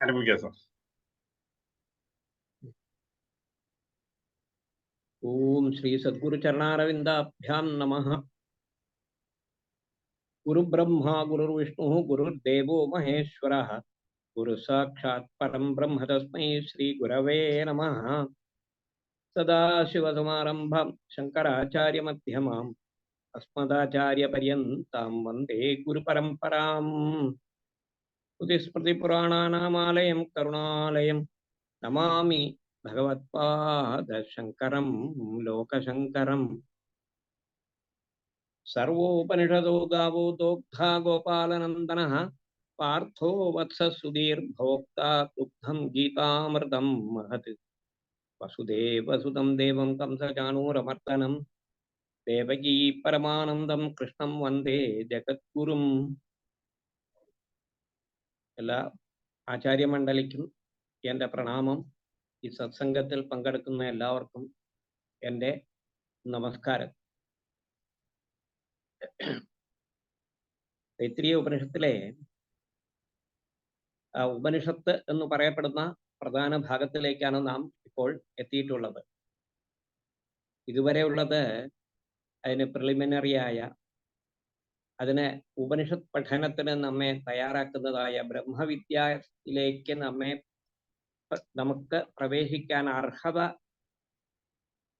ആരംഭിക്കാം സാർ. ഓം ശ്രീ സദ്ഗുരു ചരണാരവിന്ദാഭ്യാം നമഃ. ഗുരുബ്രഹ്മ ഗുരുർവിഷ്ണു ഗുരുർദേവോ മഹേശ്വരഃ. ഗുരു സാക്ഷാത് പരം ബ്രഹ്മ തസ്മൈ ശ്രീ ഗുരവേ നമഃ. സദാശിവസമാരംഭം ശങ്കരാചാര്യമധ്യമാം അസ്മദാചാര്യപര്യന്താം വന്ദേ ഗുരുപരമ്പരാം. സ്മൃതിപുരാണാനാമാലയം കരുണാലയം നമാമി ഭഗവത്പാദശങ്കരം ലോകശങ്കരം. സർവോപനിഷദോ ഗാവോ ദോഗ്ധാ ഗോപാലനന്ദനഃ പാർത്ഥോ വത്സസുധീർഭോക്താ ദുഗ്ധം ഗീതാമൃതം മഹത്. വസുദേവസുതം ദേവം കംസചാണൂരമർദ്ദനം ദേവകീ പരമാനന്ദം കൃഷ്ണം വന്ദേ ജഗദ്ഗുരും. എല്ലാ ആചാര്യമണ്ഡലിക്കും എൻ്റെ പ്രണാമം. ഈ സത്സംഗത്തിൽ പങ്കെടുക്കുന്ന എല്ലാവർക്കും എൻ്റെ നമസ്കാരം. തൈത്തിരീയ ഉപനിഷത്തിലെ ഉപനിഷത്ത് എന്ന് പറയപ്പെടുന്ന പ്രധാന ഭാഗത്തിലേക്കാണ് നാം ഇപ്പോൾ എത്തിയിട്ടുള്ളത്. ഇതുവരെയുള്ളത് അതിന് പ്രിലിമിനറിയായ, അതിന് ഉപനിഷത്ത് പഠനത്തിന് നമ്മെ തയ്യാറാക്കുന്നതായ, ബ്രഹ്മവിദ്യയിലേക്ക് നമുക്ക് പ്രവേശിക്കാൻ അർഹത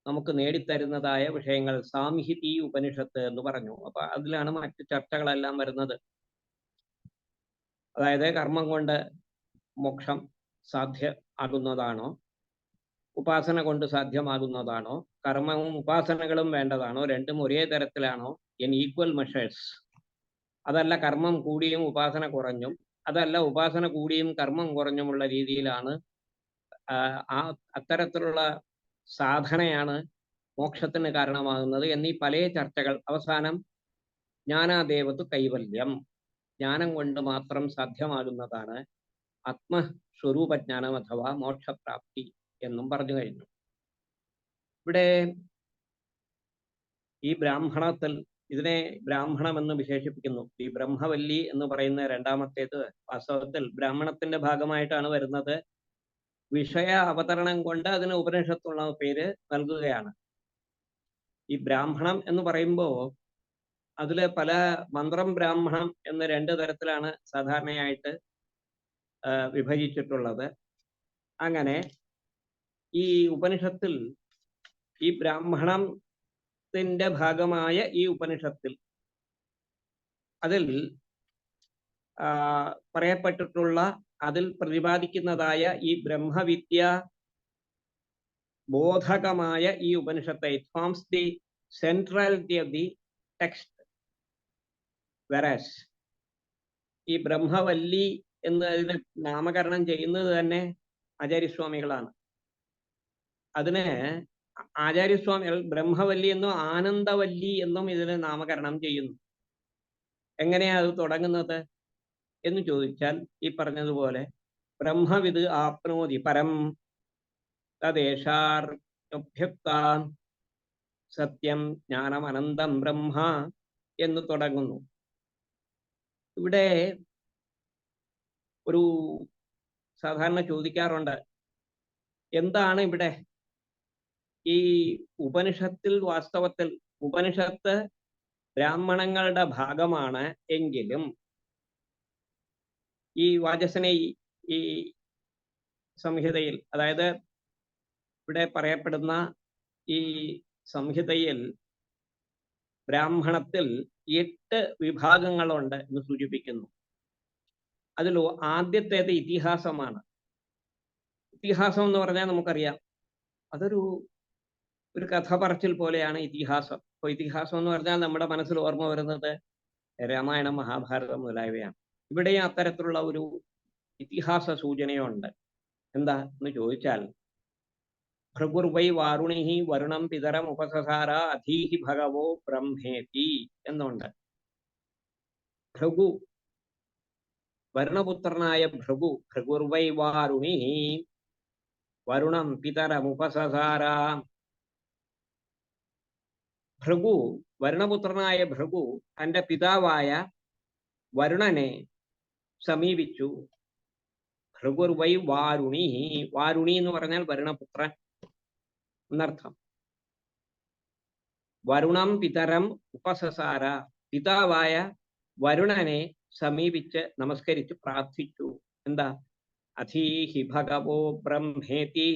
നമുക്ക് നേടിത്തരുന്നതായ വിഷയങ്ങൾ സാംഹിതി ഉപനിഷത്ത് എന്ന് പറഞ്ഞു. അപ്പൊ അതിലാണ് മറ്റ് ചർച്ചകളെല്ലാം വരുന്നത്. അതായത് കർമ്മം കൊണ്ട് മോക്ഷം സാധ്യമാകുന്നതാണോ, ഉപാസന കൊണ്ട് സാധ്യമാകുന്നതാണോ, കർമ്മവും ഉപാസനകളും വേണ്ടതാണോ, രണ്ടും ഒരേ തരത്തിലാണോ, ഇൻ ഈക്വൽ മെഷേഴ്സ്, അതല്ല കർമ്മം കൂടിയും ഉപാസന കുറഞ്ഞും, അതല്ല ഉപാസന കൂടിയും കർമ്മം കുറഞ്ഞുമുള്ള രീതിയിലാണ് അത്തരത്തിലുള്ള സാധനയാണ് മോക്ഷത്തിന് കാരണമാകുന്നത് എന്നീ പല ചർച്ചകൾ. അവസാനം ജ്ഞാനാദേവതു കൈവല്യം, ജ്ഞാനം കൊണ്ട് മാത്രം സാധ്യമാകുന്നതാണ് ആത്മസ്വരൂപജ്ഞാനം അഥവാ മോക്ഷപ്രാപ്തി എന്നും പറഞ്ഞു കഴിഞ്ഞു. ഇവിടെ ഈ ബ്രാഹ്മണത്തിൽ ഇതിനെ ബ്രാഹ്മണമെന്ന് വിശേഷിപ്പിക്കുന്നു. ഈ ബ്രഹ്മവല്ലി എന്ന് പറയുന്ന രണ്ടാമത്തേത് വാസ്തവത്തിൽ ബ്രാഹ്മണത്തിന്റെ ഭാഗമായിട്ടാണ് വരുന്നത്. വിഷയ അവതരണം കൊണ്ട് അതിന് ഉപനിഷത്തുള്ള പേര് നൽകുകയാണ്. ഈ ബ്രാഹ്മണം എന്ന് പറയുമ്പോൾ അതില് പല മന്ത്രം ബ്രാഹ്മണം എന്ന് രണ്ട് തരത്തിലാണ് സാധാരണയായിട്ട് വിഭജിച്ചിട്ടുള്ളത്. അങ്ങനെ ഈ ഉപനിഷത്തിൽ ഈ ബ്രാഹ്മണത്തിന്റെ ഭാഗമായ ഈ ഉപനിഷത്തിൽ അതിൽ പറയപ്പെട്ടിട്ടുള്ള, അതിൽ പ്രതിപാദിക്കുന്നതായ ഈ ബ്രഹ്മവിദ്യ ബോധകമായ ഈ ഉപനിഷത്ത്, it forms the centrality of the text. Whereas ഈ ബ്രഹ്മവല്ലി എന്ന് അതിന് നാമകരണം ചെയ്യുന്നത് തന്നെ ആചാര്യസ്വാമികളാണ്. അതിന് ആചാര്യസ്വാമികൾ ബ്രഹ്മവല്ലി എന്നും ആനന്ദവല്ലി എന്നും ഇതിന് നാമകരണം ചെയ്യുന്നു. എങ്ങനെയാ അത് തുടങ്ങുന്നത് എന്ന് ചോദിച്ചാൽ, ഈ പറഞ്ഞതുപോലെ ബ്രഹ്മവിത് ആപ്നോതി പരം തദേശാഭ്യുക്താൻ സത്യം ജ്ഞാനം അനന്തം ബ്രഹ്മ എന്ന് തുടങ്ങുന്നു. ഇവിടെ ഒരു സാധാരണ ചോദിക്കാറുണ്ട്, എന്താണ് ഇവിടെ ഈ ഉപനിഷത്തിൽ? വാസ്തവത്തിൽ ഉപനിഷത്ത് ബ്രാഹ്മണങ്ങളുടെ ഭാഗമാണ് എങ്കിലും ഈ വാചസ്സനെ ഈ സംഹിതയിൽ, അതായത് ഇവിടെ പറയപ്പെടുന്ന ഈ സംഹിതയിൽ ബ്രാഹ്മണത്തിൽ 8 വിഭാഗങ്ങളുണ്ട് എന്ന് സൂചിപ്പിക്കുന്നു. അതിൽ ആദ്യത്തേത് ഇതിഹാസമാണ്. ഇതിഹാസം എന്ന് പറഞ്ഞാൽ നമുക്കറിയാം, അതൊരു കഥ പറച്ചിൽ പോലെയാണ് ഇതിഹാസം. അപ്പോൾ ഇതിഹാസം എന്ന് പറഞ്ഞാൽ നമ്മുടെ മനസ്സിൽ ഓർമ്മ വരുന്നത് രാമായണം, മഹാഭാരതം മുതലായവയാണ്. ഇവിടെയും അത്തരത്തിലുള്ള ഒരു ഇതിഹാസ സൂചനയുണ്ട്. എന്താ എന്ന് ചോദിച്ചാൽ, ഭൃഗുർവൈ വാരുണിഹി വരുണം പിതരം ഉപസസാര അധീഹി ഭഗവോ ബ്രഹ്മേതി എന്നുണ്ട്. ഭൃഗു, വരുണപുത്രനായ ഭൃഗു, ഭൃഗുർവൈ വാരുണിഹി വരുണം പിതരം ഉപസസാര. ഭൃഗു, വരുണപുത്രനായ ഭൃഗു തൻ്റെ പിതാവായ വരുണനെ സമീപിച്ചു. ഭൃഗുർവൈ വാരുണി. വാരുണി എന്ന് പറഞ്ഞാൽ വരുണപുത്രൻ എന്നർത്ഥം. വരുണം പിതരം ഉപസസാര. പിതാവായ വരുണനെ സമീപിച്ച് നമസ്കരിച്ച് പ്രാർത്ഥിച്ചു. എന്താ? അധീഹി ഭഗവോ ബ്രഹ്മേതി.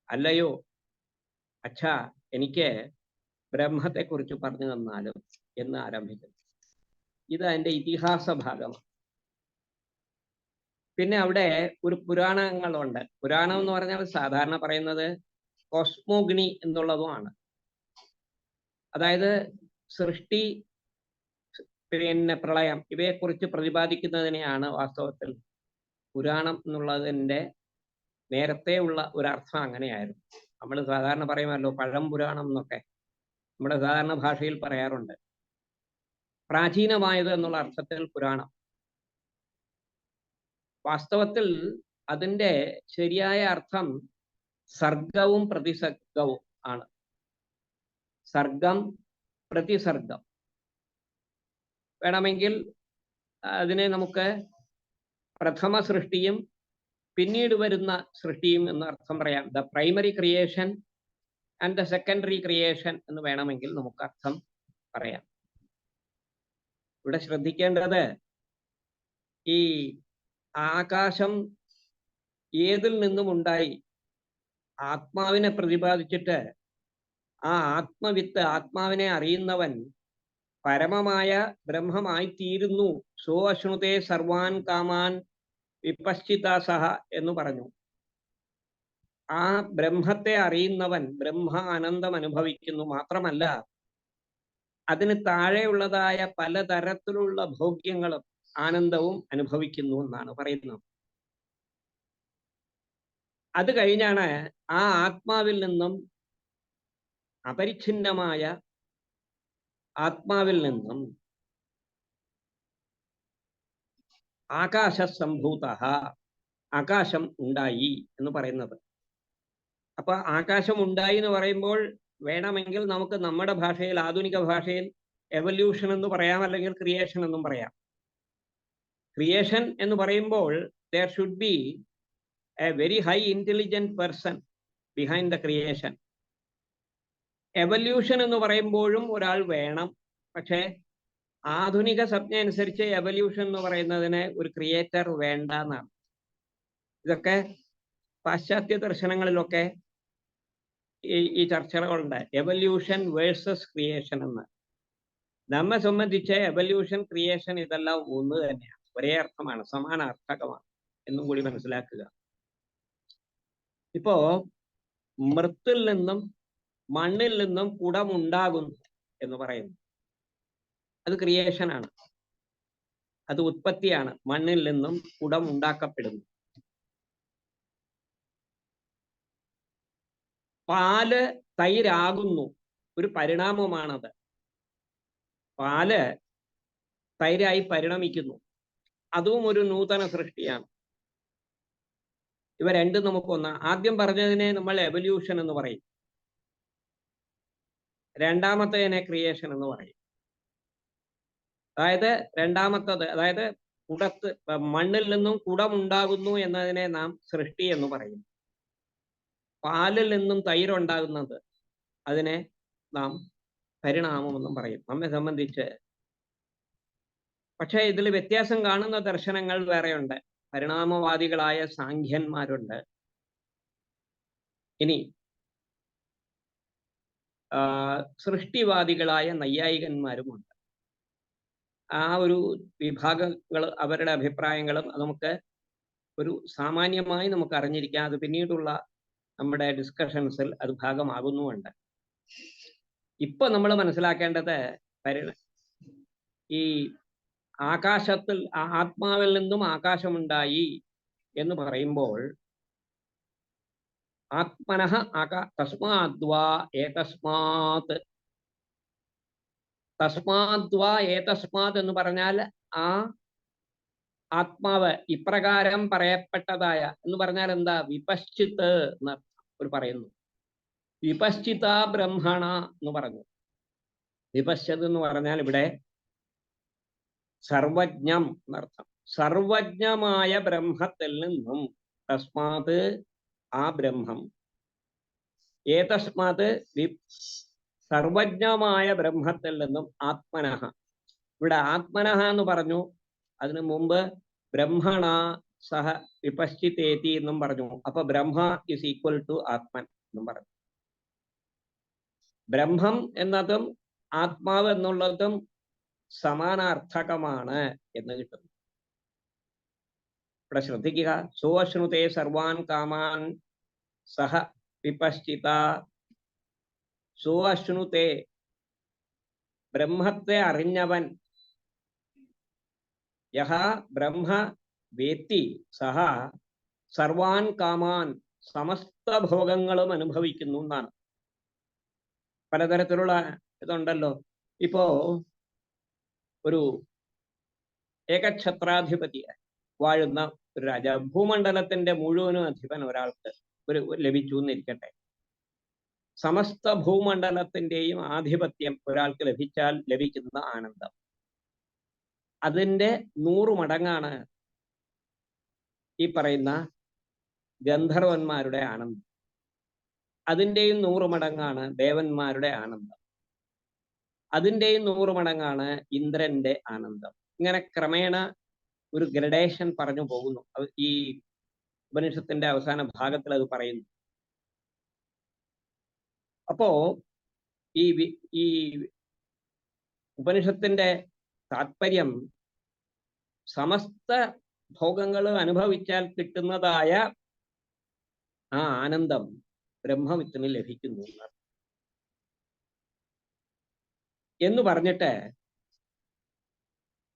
അല്ലയോ അച്ഛാ, എനിക്ക് ബ്രഹ്മത്തെക്കുറിച്ച് പറഞ്ഞു തന്നാലും എന്ന് ആരംഭിക്കുന്നു. ഇത് അതിൻ്റെ ഇതിഹാസ ഭാഗമാണ്. പിന്നെ അവിടെ ഒരു പുരാണങ്ങളുണ്ട്. പുരാണം എന്ന് പറഞ്ഞാൽ സാധാരണ പറയുന്നത് കോസ്മോഗ്നി എന്നുള്ളതുമാണ്. അതായത് സൃഷ്ടി, പിന്നെ പ്രളയം, ഇവയെക്കുറിച്ച് പ്രതിപാദിക്കുന്നതിനെയാണ് വാസ്തവത്തിൽ പുരാണം എന്നുള്ളതിൻ്റെ നേരത്തെ ഉള്ള ഒരർത്ഥം അങ്ങനെയായിരുന്നു. നമ്മൾ സാധാരണ പറയുമല്ലോ പഴം പുരാണം എന്നൊക്കെ നമ്മുടെ സാധാരണ ഭാഷയിൽ പറയാറുണ്ട്. പ്രാചീനമായത് എന്നുള്ള അർത്ഥത്തിൽ പുരാണം. വാസ്തവത്തിൽ അതിൻ്റെ ശരിയായ അർത്ഥം സർഗവും പ്രതിസർഗവും ആണ്. സർഗം, പ്രതിസർഗം. വേണമെങ്കിൽ അതിനെ നമുക്ക് പ്രഥമ സൃഷ്ടിയും പിന്നീട് വരുന്ന സൃഷ്ടിയും എന്ന് അർത്ഥം പറയാം. The primary creation and the secondary creation എന്ന് വേണമെങ്കിൽ നമുക്ക് അർത്ഥം പറയാം. ഇവിടെ ശ്രദ്ധിക്കേണ്ടത് ഈ ആകാശം ഏതിൽ നിന്നും ഉണ്ടായി ആത്മാവിനെ പ്രതിപാദിച്ചിട്ട് ആ ആത്മവിത്ത്, ആത്മാവിനെ അറിയുന്നവൻ പരമമായ ബ്രഹ്മമായി തീരുന്നു. സോ അശ്നുതേ സർവാൻ കാമാൻ വിപശ്ചിതാസഹ എന്ന് പറഞ്ഞു. ആ ബ്രഹ്മത്തെ അറിയുന്നവൻ ബ്രഹ്മ ആനന്ദം അനുഭവിക്കുന്നു. മാത്രമല്ല അതിന് താഴെയുള്ളതായ പലതരത്തിലുള്ള ഭോഗ്യങ്ങളും ആനന്ദവും അനുഭവിക്കുന്നു എന്നാണ് പറയുന്നത്. അത് കഴിഞ്ഞാണ് ആ ആത്മാവിൽ നിന്നും, അപരിച്ഛിന്നമായ ആത്മാവിൽ നിന്നും ആകാശസംഭൂത, ആകാശം ഉണ്ടായി എന്ന് പറയുന്നത്. അപ്പൊ ആകാശം ഉണ്ടായി എന്ന് പറയുമ്പോൾ വേണമെങ്കിൽ നമുക്ക് നമ്മുടെ ഭാഷയിൽ, ആധുനിക ഭാഷയിൽ എവല്യൂഷൻ എന്ന് പറയാം, അല്ലെങ്കിൽ ക്രിയേഷൻ എന്നും പറയാം. ക്രിയേഷൻ എന്ന് പറയുമ്പോൾ there should be a very high intelligent person behind the creation. Evolution എന്ന് പറയുമ്പോഴും ഒരാൾ വേണം. പക്ഷേ ആധുനിക സംജ്ഞ അനുസരിച്ച് എവല്യൂഷൻ എന്ന് പറയുന്നതിന് ഒരു ക്രിയേറ്റർ വേണ്ട എന്നാണ്. ഇതൊക്കെ പാശ്ചാത്യ ദർശനങ്ങളിലൊക്കെ ഈ ചർച്ചകളുണ്ട്. എവല്യൂഷൻ വേഴ്സസ് ക്രിയേഷൻ എന്ന്. നമ്മെ സംബന്ധിച്ച് എവല്യൂഷൻ, ക്രിയേഷൻ ഇതെല്ലാം ഒന്ന് തന്നെയാണ്, ഒരേ അർത്ഥമാണ്, സമാനാർത്ഥകമാണ് എന്നും കൂടി മനസ്സിലാക്കുക. ഇപ്പോ മൃത്തിൽ നിന്നും മണ്ണിൽ നിന്നും കുടമുണ്ടാകുന്നു എന്ന് പറയുന്നു. അത് ക്രിയേഷനാണ്, അത് ഉത്പത്തിയാണ്. മണ്ണിൽ നിന്നും കുടം ഉണ്ടാക്കപ്പെടുന്നു. പാല് തൈരാകുന്നു, ഒരു പരിണാമമാണത്. പാല് തൈരായി പരിണമിക്കുന്നു, അതും ഒരു നൂതന സൃഷ്ടിയാണ്. ഇവ രണ്ടും നമുക്കൊന്ന്. ആദ്യം പറഞ്ഞതിനെ നമ്മൾ എവല്യൂഷൻ എന്ന് പറയും, രണ്ടാമത്തേതിനെ ക്രിയേഷൻ എന്ന് പറയും. അതായത് രണ്ടാമത്തത്, അതായത് മണ്ണിൽ നിന്നും കുടമുണ്ടാകുന്നു എന്നതിനെ നാം സൃഷ്ടി എന്ന് പറയും. പാലിൽ നിന്നും തൈരുണ്ടാകുന്നത്, അതിനെ നാം പരിണാമം എന്നും പറയും നമ്മെ സംബന്ധിച്ച്. പക്ഷേ ഇതിൽ വ്യത്യാസം കാണുന്ന ദർശനങ്ങൾ വേറെയുണ്ട്. പരിണാമവാദികളായ സാഖ്യന്മാരുണ്ട്. ഇനി സൃഷ്ടിവാദികളായ നൈയായികന്മാരുമുണ്ട്. ആ ഒരു വിഭാഗങ്ങൾ, അവരുടെ അഭിപ്രായങ്ങളും നമുക്ക് ഒരു സാമാന്യമായി നമുക്ക് അറിഞ്ഞിരിക്കാം. അത് പിന്നീടുള്ള നമ്മുടെ ഡിസ്കഷൻസിൽ അത് ഭാഗമാകുന്നുമുണ്ട്. ഇപ്പൊ നമ്മൾ മനസ്സിലാക്കേണ്ടത് ഈ ആകാശത്തിൽ, ആത്മാവിൽ നിന്നും ആകാശമുണ്ടായി എന്ന് പറയുമ്പോൾ ആത്മനഃ തസ്മാദ്വാ ഏതസ്മാത്, തസ്മാദ്വാ ഏതസ്മാത് എന്ന് പറഞ്ഞാൽ ആ ആത്മാവ് ഇപ്രകാരം പറയപ്പെട്ടതായ എന്ന് പറഞ്ഞാൽ എന്താ? വിപശ്ചിത്ത് എന്ന് ഒരു പറയുന്നു. വിപശ്ചിത ബ്രഹ്മണ എന്ന് പറഞ്ഞു. വിപശ്ചത് എന്ന് പറഞ്ഞാൽ ഇവിടെ സർവജ്ഞം എന്നർത്ഥം. സർവജ്ഞമായ ബ്രഹ്മത്തിൽ നിന്നും, തസ്മാത് ആ ബ്രഹ്മം, ഏതസ്മാത് സർവജ്ഞമായ ബ്രഹ്മത്തിൽ നിന്നും ആത്മനഃ. ഇവിടെ ആത്മനഃ എന്ന് പറഞ്ഞു, അതിനു മുമ്പ് ബ്രഹ്മണ സഹ വിപശ്ചിതേതി എന്നും പറഞ്ഞു. അപ്പൊ ബ്രഹ്മ ഇസ് ഈക്വൽ ടു ആത്മൻ എന്നും പറഞ്ഞു. ബ്രഹ്മം എന്നതും ആത്മാവ് എന്നുള്ളതും സമാനാർത്ഥകമാണ് എന്ന് കിട്ടുന്നു. ഇവിടെ ശ്രദ്ധിക്കുക, സോശ്നുതേ സർവാൻ കാമാൻ സഹ വിപശ്ചിത. സോശ്നുതേ, ബ്രഹ്മത്തെ അറിഞ്ഞവൻ, യഹ ബ്രഹ്മ വേത്തി സഹ സർവാൻ കാമാൻ, സമസ്ത ഭോഗങ്ങളും അനുഭവിക്കുന്നു എന്നാണ്. പലതരത്തിലുള്ള ഇതുണ്ടല്ലോ. ഇപ്പോ ഒരു ഏകഛത്രാധിപതി വാഴുന്ന ഒരു രാജാവ്, ഭൂമണ്ഡലത്തിന്റെ മുഴുവനും അധിപൻ ഒരാൾക്ക് ലഭിച്ചു എന്നിരിക്കട്ടെ. സമസ്ത ഭൂമണ്ഡലത്തിന്റെയും ആധിപത്യം ഒരാൾക്ക് ലഭിച്ചാൽ ലഭിക്കുന്ന ആനന്ദം, അതിൻ്റെ 100 മടങ്ങാണ് ഈ പറയുന്ന ഗന്ധർവന്മാരുടെ ആനന്ദം. അതിൻ്റെയും 100 മടങ്ങാണ് ദേവന്മാരുടെ ആനന്ദം. അതിൻ്റെയും 100 മടങ്ങാണ് ഇന്ദ്രന്റെ ആനന്ദം. ഇങ്ങനെ ക്രമേണ ഒരു ഗ്രഡേഷൻ പറഞ്ഞു പോകുന്നു. ഈ ഉപനിഷത്തിന്റെ അവസാന ഭാഗത്തിൽ അത് പറയുന്നു. അപ്പോ ഈ ഉപനിഷത്തിന്റെ താത്പര്യം, സമസ്ത ഭോഗങ്ങളും അനുഭവിച്ചാൽ കിട്ടുന്നതായ ആ ആനന്ദം ബ്രഹ്മവിത്തിന് ലഭിക്കുന്നു എന്ന് പറഞ്ഞിട്ട്,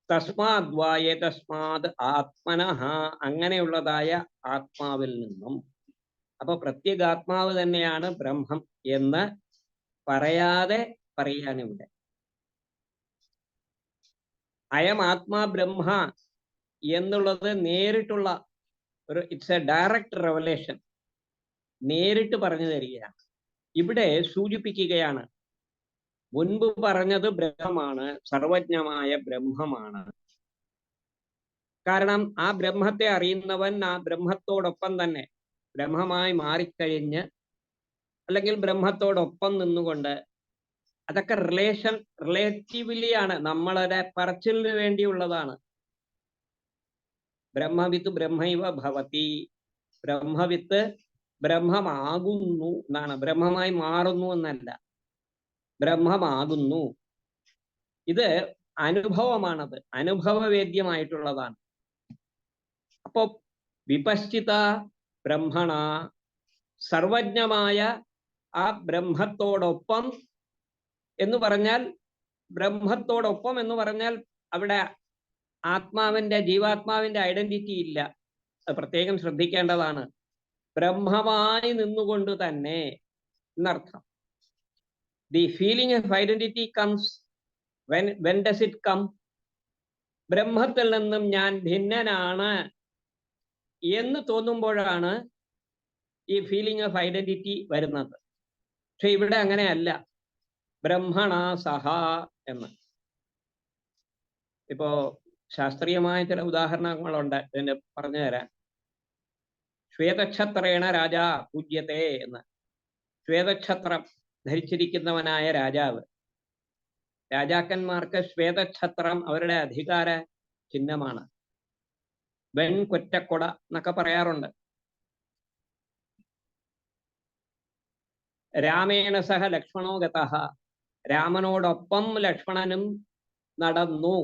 തസ്മാദ്വായേ തസ്മാത് ആത്മനഃ, അങ്ങനെയുള്ളതായ ആത്മാവിൽ നിന്നും. അപ്പൊ പ്രത്യേകാത്മാവ് തന്നെയാണ് ബ്രഹ്മം എന്ന് പറയാതെ പറയാനിവിടെ. അയം ആത്മാ ബ്രഹ്മ എന്നുള്ളത് നേരിട്ടുള്ള ഒരു, ഇറ്റ്സ് എ ഡയറക്റ്റ് റെവലേഷൻ, നേരിട്ട് പറഞ്ഞു തരികയാണ്. ഇവിടെ സൂചിപ്പിക്കുകയാണ്, മുൻപ് പറഞ്ഞത് ബ്രഹ്മമാണ്, സർവജ്ഞമായ ബ്രഹ്മമാണ്. കാരണം ആ ബ്രഹ്മത്തെ അറിയുന്നവൻ ആ ബ്രഹ്മത്തോടൊപ്പം തന്നെ ബ്രഹ്മമായി മാറിക്കഴിഞ്ഞ്, അല്ലെങ്കിൽ ബ്രഹ്മത്തോടൊപ്പം നിന്നുകൊണ്ട്, അതൊക്കെ റിലേറ്റീവ്ലി ആണ്, നമ്മളുടെ പറച്ചിലിന് വേണ്ടിയുള്ളതാണ്. ബ്രഹ്മവിത്ത് ബ്രഹ്മൈവ ഭവതി, ബ്രഹ്മവിത്ത് ബ്രഹ്മമാകുന്നു എന്നാണ്, ബ്രഹ്മമായി മാറുന്നു എന്നല്ല, ബ്രഹ്മമാകുന്നു. ഇത് അനുഭവമാണത്, അനുഭവവേദ്യമായിട്ടുള്ളതാണ്. അപ്പോ വിപശ്ചിത ബ്രഹ്മണ, സർവജ്ഞമായ ആ ബ്രഹ്മത്തോടൊപ്പം എന്ന് പറഞ്ഞാൽ, ബ്രഹ്മത്തോടൊപ്പം എന്ന് പറഞ്ഞാൽ അവിടെ ആത്മാവിന്റെ, ജീവാത്മാവിന്റെ ഐഡന്റിറ്റി ഇല്ല. അത് പ്രത്യേകം ശ്രദ്ധിക്കേണ്ടതാണ്. ബ്രഹ്മമായി നിന്നുകൊണ്ട് തന്നെ എന്നർത്ഥം. The feeling of identity comes when does it come? ബ്രഹ്മത്തിൽ നിന്നും ഞാൻ ഭിന്നനാണ് എന്ന് തോന്നുമ്പോഴാണ് ഈ ഫീലിംഗ് ഓഫ് ഐഡന്റിറ്റി വരുന്നത്. പക്ഷെ ഇവിടെ അങ്ങനെയല്ല, ബ്രഹ്മണ സഹ എന്ന്. ഇപ്പോ ശാസ്ത്രീയമായ ചില ഉദാഹരണങ്ങളുണ്ട്, ഇതിന് പറഞ്ഞു തരാൻ. ശ്വേതക്ഷത്രേണ രാജ പൂജ്യത്തെ എന്ന്. ശ്വേതക്ഷത്രം ധരിച്ചിരിക്കുന്നവനായ രാജാവ്, രാജാക്കന്മാർക്ക് ശ്വേതക്ഷത്രം അവരുടെ അധികാര ചിഹ്നമാണ്. വെൺകൊറ്റക്കൊട എന്നൊക്കെ പറയാറുണ്ട്. രാമേണ സഹ ലക്ഷ്മണോ ഗതഃ, രാമനോടൊപ്പം ലക്ഷ്മണനും നടന്നു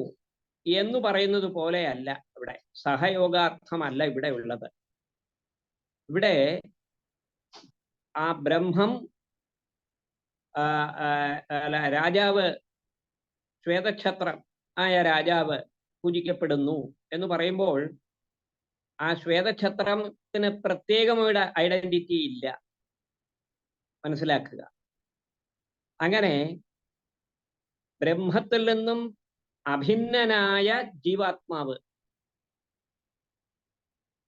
എന്ന് പറയുന്നത് പോലെയല്ല ഇവിടെ, സഹയോഗാർത്ഥമല്ല ഇവിടെ ഉള്ളത്. ഇവിടെ ആ ബ്രഹ്മം, രാജാവ്, ശ്വേതക്ഷത്രം ആയ രാജാവ് പൂജിക്കപ്പെടുന്നു എന്ന് പറയുമ്പോൾ ആ ശ്വേതക്ഷത്രത്തിന് പ്രത്യേകമായ ഐഡന്റിറ്റി ഇല്ല, മനസ്സിലാക്കുക. അങ്ങനെ ബ്രഹ്മത്തിൽ നിന്നും അഭിന്നനായ ജീവാത്മാവ്,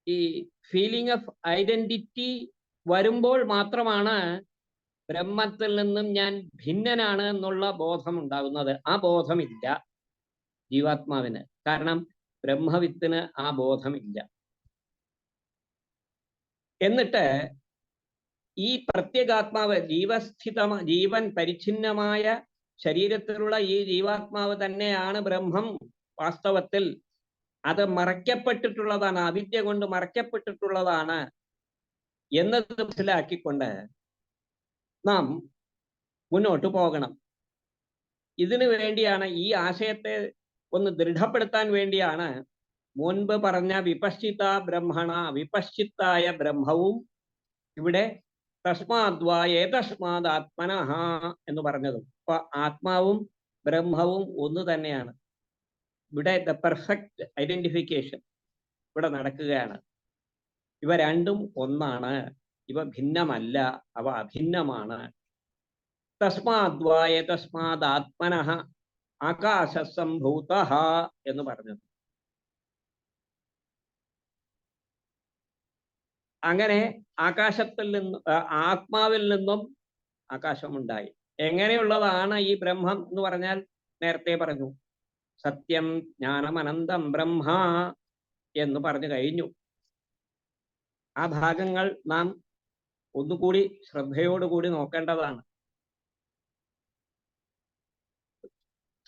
ഈ ഫീലിംഗ് ഓഫ് ഐഡന്റിറ്റി വരുമ്പോൾ മാത്രമാണ് ബ്രഹ്മത്തിൽ നിന്നും ഞാൻ ഭിന്നനാണ് എന്നുള്ള ബോധം ഉണ്ടാകുന്നത്. ആ ബോധമില്ല ജീവാത്മാവിന്. കാരണം ബ്രഹ്മവിത്തിന് ആ ബോധമില്ല. എന്നിട്ട് ഈ പ്രത്യേകാത്മാവ് ജീവൻ പരിച്ഛിന്നമായ ശരീരത്തിലുള്ള ഈ ജീവാത്മാവ് തന്നെയാണ് ബ്രഹ്മം. വാസ്തവത്തിൽ അത് മറയ്ക്കപ്പെട്ടിട്ടുള്ളതാണ്, അവിദ്യ കൊണ്ട് മറയ്ക്കപ്പെട്ടിട്ടുള്ളതാണ് എന്നത് മനസ്സിലാക്കിക്കൊണ്ട് നാം മുന്നോട്ട് പോകണം. ഇതിനു വേണ്ടിയാണ്, ഈ ആശയത്തെ ഒന്ന് ദൃഢപ്പെടുത്താൻ വേണ്ടിയാണ് മുൻപ് പറഞ്ഞ വിപശ്ചിത ബ്രഹ്മണ, വിപശ്ചിത്തായ ബ്രഹ്മവും ഇവിടെ തസ്മാദ്വാ ഏതസ്മാത് ആത്മനഃ എന്ന് പറഞ്ഞതും. അപ്പൊ ആത്മാവും ബ്രഹ്മവും ഒന്ന് തന്നെയാണ്. ഇവിടെ ദ പെർഫെക്റ്റ് ഐഡന്റിഫിക്കേഷൻ ഇവിടെ നടക്കുകയാണ്. ഇവ രണ്ടും ഒന്നാണ്, ഇവ ഭിന്നമല്ല, അവ അഭിന്നമാണ്. തസ്മാദ്വാ ഏതസ്മാത് ആത്മനഃ ആകാശസംഭൂതഃ എന്ന് പറഞ്ഞത്. അങ്ങനെ ആകാശത്തിൽ നിന്നും, ആത്മാവിൽ നിന്നും ആകാശമുണ്ടായി. എങ്ങനെയുള്ളതാണ് ഈ ബ്രഹ്മം എന്ന് പറഞ്ഞാൽ നേരത്തെ പറഞ്ഞു, സത്യം ജ്ഞാനം അനന്തം ബ്രഹ്മ എന്ന് പറഞ്ഞു കഴിഞ്ഞു. ആ ഭാഗങ്ങൾ നാം ഒന്നുകൂടി ശ്രദ്ധയോടുകൂടി നോക്കേണ്ടതാണ്.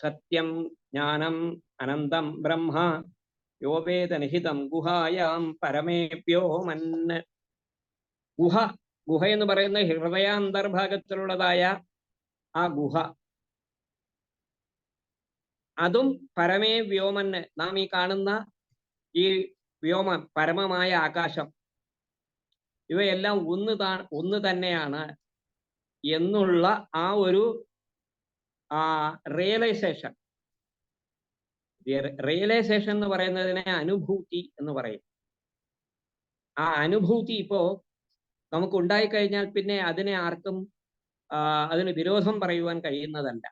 സത്യം ജ്ഞാനം അനന്തം ബ്രഹ്മ യോ വേദനിഹിതം ഗുഹായാം പരമേപ്യോമൻ. ഗുഹ എന്ന് പറയുന്ന ഹൃദയാന്തർഭാഗത്തിലുള്ളതായ ആ ഗുഹ, അതും പരമേ വ്യോമന്, നാം ഈ കാണുന്ന ഈ വ്യോമം, പരമമായ ആകാശം, ഇവയെല്ലാം ഒന്ന് തന്നെയാണ് എന്നുള്ള ആ ഒരു റിയലൈസേഷൻ എന്ന് പറയുന്നതിനെ അനുഭൂതി എന്ന് പറയും. ആ അനുഭൂതി ഇപ്പോ നമുക്ക് ഉണ്ടായിക്കഴിഞ്ഞാൽ പിന്നെ അതിനെ ആർക്കും അതിന് വിരോധം പറയുവാൻ കഴിയുന്നതല്ല.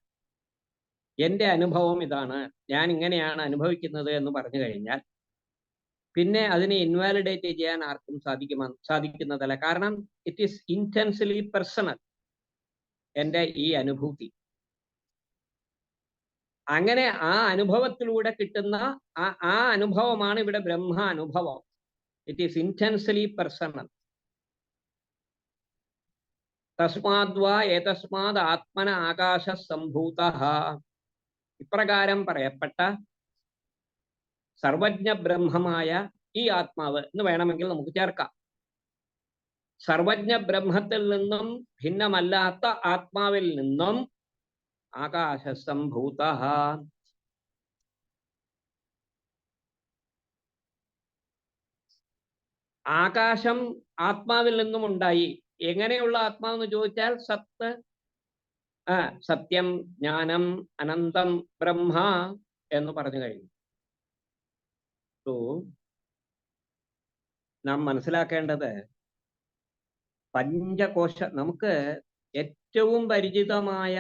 എൻ്റെ അനുഭവം ഇതാണ്, ഞാൻ ഇങ്ങനെയാണ് അനുഭവിക്കുന്നത് എന്ന് പറഞ്ഞു കഴിഞ്ഞാൽ പിന്നെ അതിനെ ഇൻവാലിഡേറ്റ് ചെയ്യാൻ ആർക്കും സാധിക്കുന്നതല്ല. കാരണം ഇറ്റ് ഈസ് ഇന്റൻസ്ലി പേഴ്സണൽ, എൻ്റെ ഈ അനുഭൂതി. അങ്ങനെ ആ അനുഭവത്തിലൂടെ കിട്ടുന്ന ആ അനുഭവമാണ് ഇവിടെ ബ്രഹ്മ അനുഭവം. It is intensely personal. തസ്മാദ്വാ ഏതസ്മാത് ആത്മന ആകാശ സംഭൂതഃ, ഇപ്രകാരം പറയപ്പെട്ട സർവജ്ഞ ബ്രഹ്മമായ ഈ ആത്മാവ് എന്ന് വേണമെങ്കിൽ നമുക്ക് ചേർക്കാം. സർവജ്ഞ ബ്രഹ്മത്തിൽ നിന്നും ഭിന്നമല്ലാത്ത ആത്മാവിൽ നിന്നും ആകാശ സംഭൂതഃ, ആകാശം ആത്മാവിൽ നിന്നും ഉണ്ടായി. എങ്ങനെയുള്ള ആത്മാവെന്ന് ചോദിച്ചാൽ സത്യം ജ്ഞാനം അനന്തം ബ്രഹ്മ എന്ന് പറഞ്ഞു കഴിഞ്ഞു. നാം മനസ്സിലാക്കേണ്ടത് പഞ്ചകോശ, നമുക്ക് ഏറ്റവും പരിചിതമായ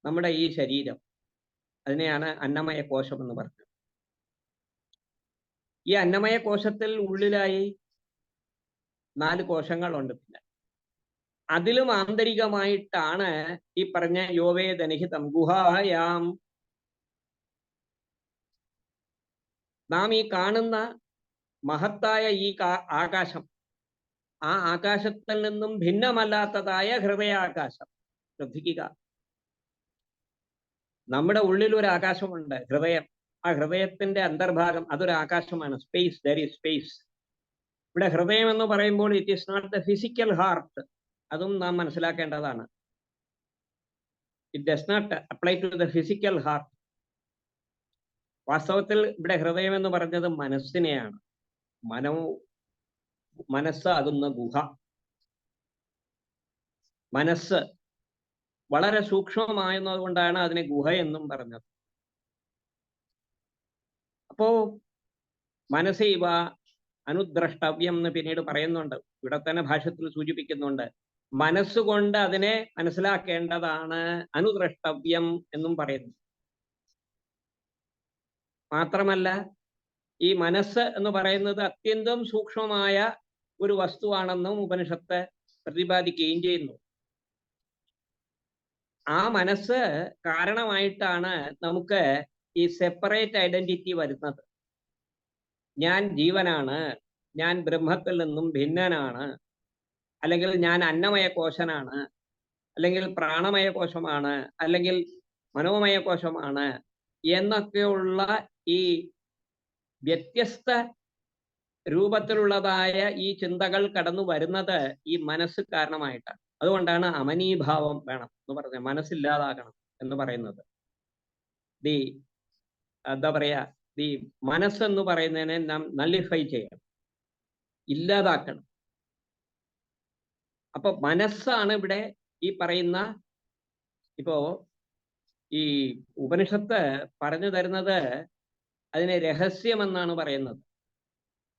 നമ്മുടെ ഈ ശരീരം, അതിനെയാണ് അന്നമയ കോശം എന്ന് പറഞ്ഞത്. ഈ അന്നമയ കോശത്തിൽ ഉള്ളിലായി 4 കോശങ്ങളുണ്ട്. പിന്നെ അതിലും ആന്തരികമായിട്ടാണ് ഈ പറഞ്ഞ യോവേദനിഹിതം ഗുഹായാം, നാം ഈ കാണുന്ന മഹത്തായ ഈ ആകാശം, ആ ആകാശത്തിൽ നിന്നും ഭിന്നമല്ലാത്തതായ ഹൃദയാകാശം. ശ്രദ്ധിക്കുക, നമ്മുടെ ഉള്ളിൽ ഒരു ആകാശമുണ്ട്, ഹൃദയം. ആ ഹൃദയത്തിന്റെ അന്തർഭാഗം അതൊരു ആകാശമാണ്. Space, there is space. ഇവിടെ ഹൃദയം എന്ന് പറയുമ്പോൾ it is not the physical heart, അതും നാം മനസ്സിലാക്കേണ്ടതാണ്. It does not apply to the physical heart. വാസ്തവത്തിൽ ഇവിടെ ഹൃദയം എന്ന് പറഞ്ഞത് മനസ്സിനെയാണ്. മനസ്സാകുന്ന ഗുഹ, മനസ്സ് വളരെ സൂക്ഷ്മമായതുകൊണ്ടാണ് അതിനെ ഗുഹ എന്നും പറഞ്ഞത്. അപ്പോ മനസ്സൈവ അനുദ്രഷ്ടവ്യം എന്ന് പിന്നീട് പറയുന്നുണ്ട്, ഇവിടെ തന്നെ ഭാഷ്യത്തിൽ സൂചിപ്പിക്കുന്നുണ്ട്. മനസ്സുകൊണ്ട് അതിനെ മനസ്സിലാക്കേണ്ടതാണ്, അനുദ്രഷ്ടവ്യം എന്നും പറയുന്നു. മാത്രമല്ല ഈ മനസ്സ് എന്ന് പറയുന്നത് അത്യന്തം സൂക്ഷ്മമായ ഒരു വസ്തുവാണെന്നും ഉപനിഷത്ത് പ്രതിപാദിക്കുകയും ചെയ്യുന്നു. ആ മനസ്സ് കാരണമായിട്ടാണ് നമുക്ക് ഈ സെപ്പറേറ്റ് ഐഡന്റിറ്റി വരുന്നത്. ഞാൻ ജീവനാണ്, ഞാൻ ബ്രഹ്മത്തിൽ നിന്നും ഭിന്നനാണ്, അല്ലെങ്കിൽ ഞാൻ അന്നമയ കോശനാണ്, അല്ലെങ്കിൽ പ്രാണമയ കോശമാണ്, അല്ലെങ്കിൽ മനോമയ കോശമാണ് എന്നൊക്കെയുള്ള ഈ വ്യത്യസ്ത രൂപത്തിലുള്ളതായ ഈ ചിന്തകൾ കടന്നു വരുന്നത് ഈ മനസ്സ് കാരണമായിട്ടാണ്. അതുകൊണ്ടാണ് അമനീഭാവം വേണം എന്ന് പറഞ്ഞത്, മനസ്സില്ലാതാകണം എന്ന് പറയുന്നത്. എന്താ പറയാ, ഈ മനസ്സെന്ന് പറയുന്നതിനെ നാം നള്ളിഫൈ ചെയ്യണം, ഇല്ലാതാക്കണം. അപ്പൊ മനസ്സാണ് ഇവിടെ ഈ പറയുന്ന, ഇപ്പോ ഈ ഉപനിഷത്ത് പറഞ്ഞു തരുന്നത് അതിനെ രഹസ്യമെന്നാണ് പറയുന്നത്.